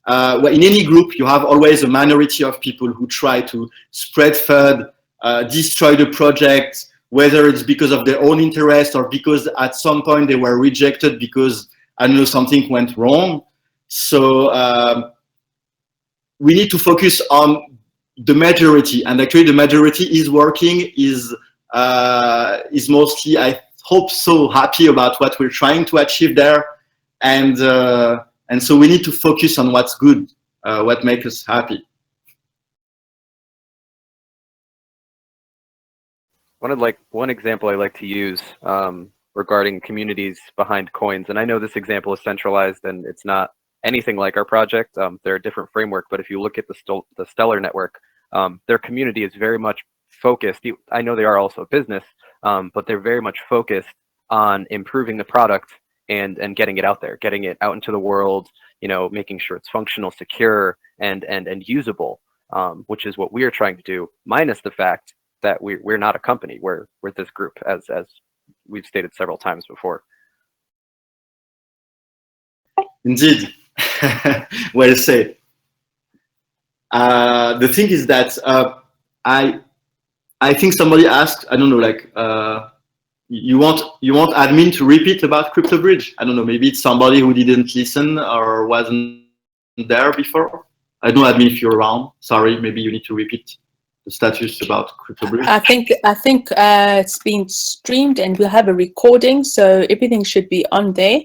Well, in any group, you have always a minority of people who try to spread FUD, destroy the project, whether it's because of their own interest or because at some point they were rejected because, I don't know, something went wrong. So we need to focus on the majority, and actually the majority is working, is mostly, I hope so, happy about what we're trying to achieve there. And so we need to focus on what's good, what makes us happy. One example I like to use regarding communities behind coins, and I know this example is centralized and it's not anything like our project. They're a different framework, but if you look at the Stellar network, their community is very much focused. I know they are also a business, but they're very much focused on improving the product and getting it out there, getting it out into the world, you know, making sure it's functional, secure, and usable, which is what we are trying to do, minus the fact that we're not a company. We're this group, as we've stated several times before. Indeed. Well said. The thing is that I think somebody asked, I don't know, like, you want admin to repeat about CryptoBridge? I don't know, maybe it's somebody who didn't listen or wasn't there before. I don't know, admin, if you're around. Sorry, maybe you need to repeat the status about CryptoBridge. I think it's been streamed and we'll have a recording, so everything should be on there.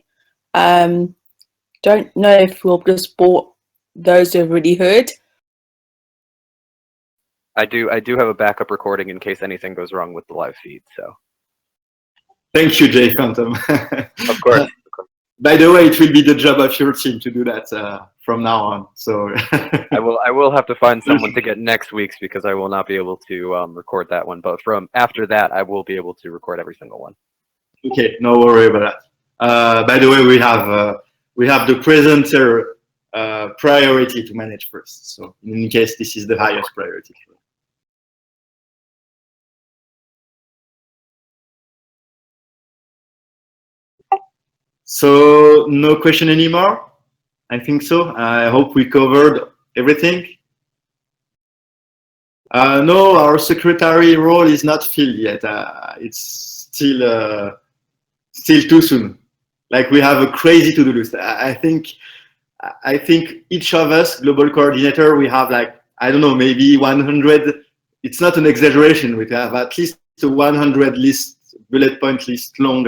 Don't know if we'll just bore those who have already heard. I do have a backup recording in case anything goes wrong with the live feed. So thank you, Jay Phantom. of course. By the way, it will be the job of your team to do that from now on. So I will have to find someone to get next week's, because I will not be able to record that one. But from after that, I will be able to record every single one. Okay, no worry about that. By the way, we have the presenter priority to manage first. So in any case, this is the highest priority. So no question anymore? I think so. I hope we covered everything. No, our secretary role is not filled yet. It's still too soon. Like, we have a crazy to-do list. I think each of us, global coordinator, we have, like, I don't know, maybe 100. It's not an exaggeration. We have at least a 100 list, bullet point list long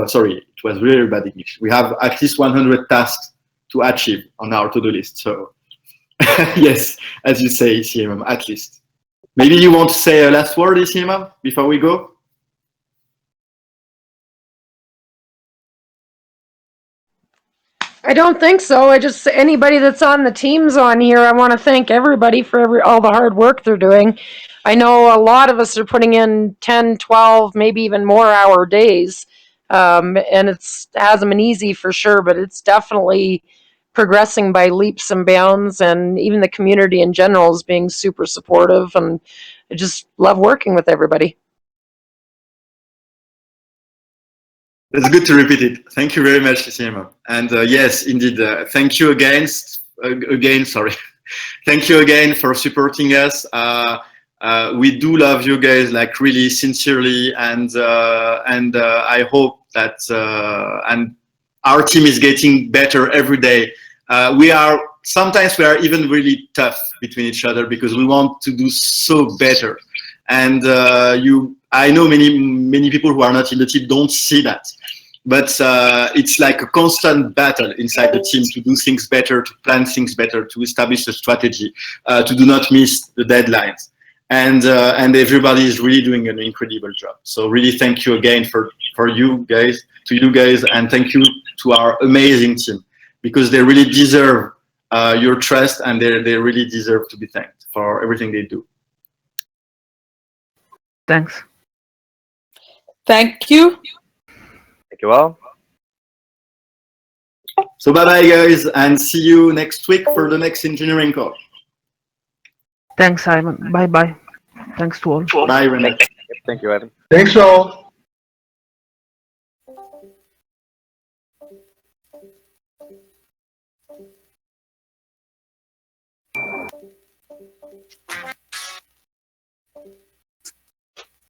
sorry, it was really bad English. We have at least 100 tasks to achieve on our to-do list. So yes, as you say, CMM, at least. Maybe you want to say a last word, CMM, before we go? I don't think so. Anybody that's on the teams on here, I want to thank everybody for all the hard work they're doing. I know a lot of us are putting in 10, 12, maybe even more hour days. And it hasn't been easy for sure, but it's definitely progressing by leaps and bounds, and even the community in general is being super supportive, and I just love working with everybody. That's good to repeat it. Thank you very much, CMM. And yes, indeed, thank you again. Sorry. Thank you again for supporting us. We do love you guys, like, really sincerely, and I hope that and our team is getting better every day. Sometimes we are even really tough between each other because we want to do so better. And I know many people who are not in the team don't see that. But it's like a constant battle inside the team to do things better, to plan things better, to establish a strategy, to do not miss the deadlines. And everybody is really doing an incredible job. So really thank you again to you guys, and thank you to our amazing team, because they really deserve your trust, and they really deserve to be thanked for everything they do. Thanks. Thank you. Thank you all. So bye-bye, guys, and see you next week for the next engineering call. Thanks, Simon. Bye bye. Thanks to all. Bye, René. Thank you, Ivan. Thanks all.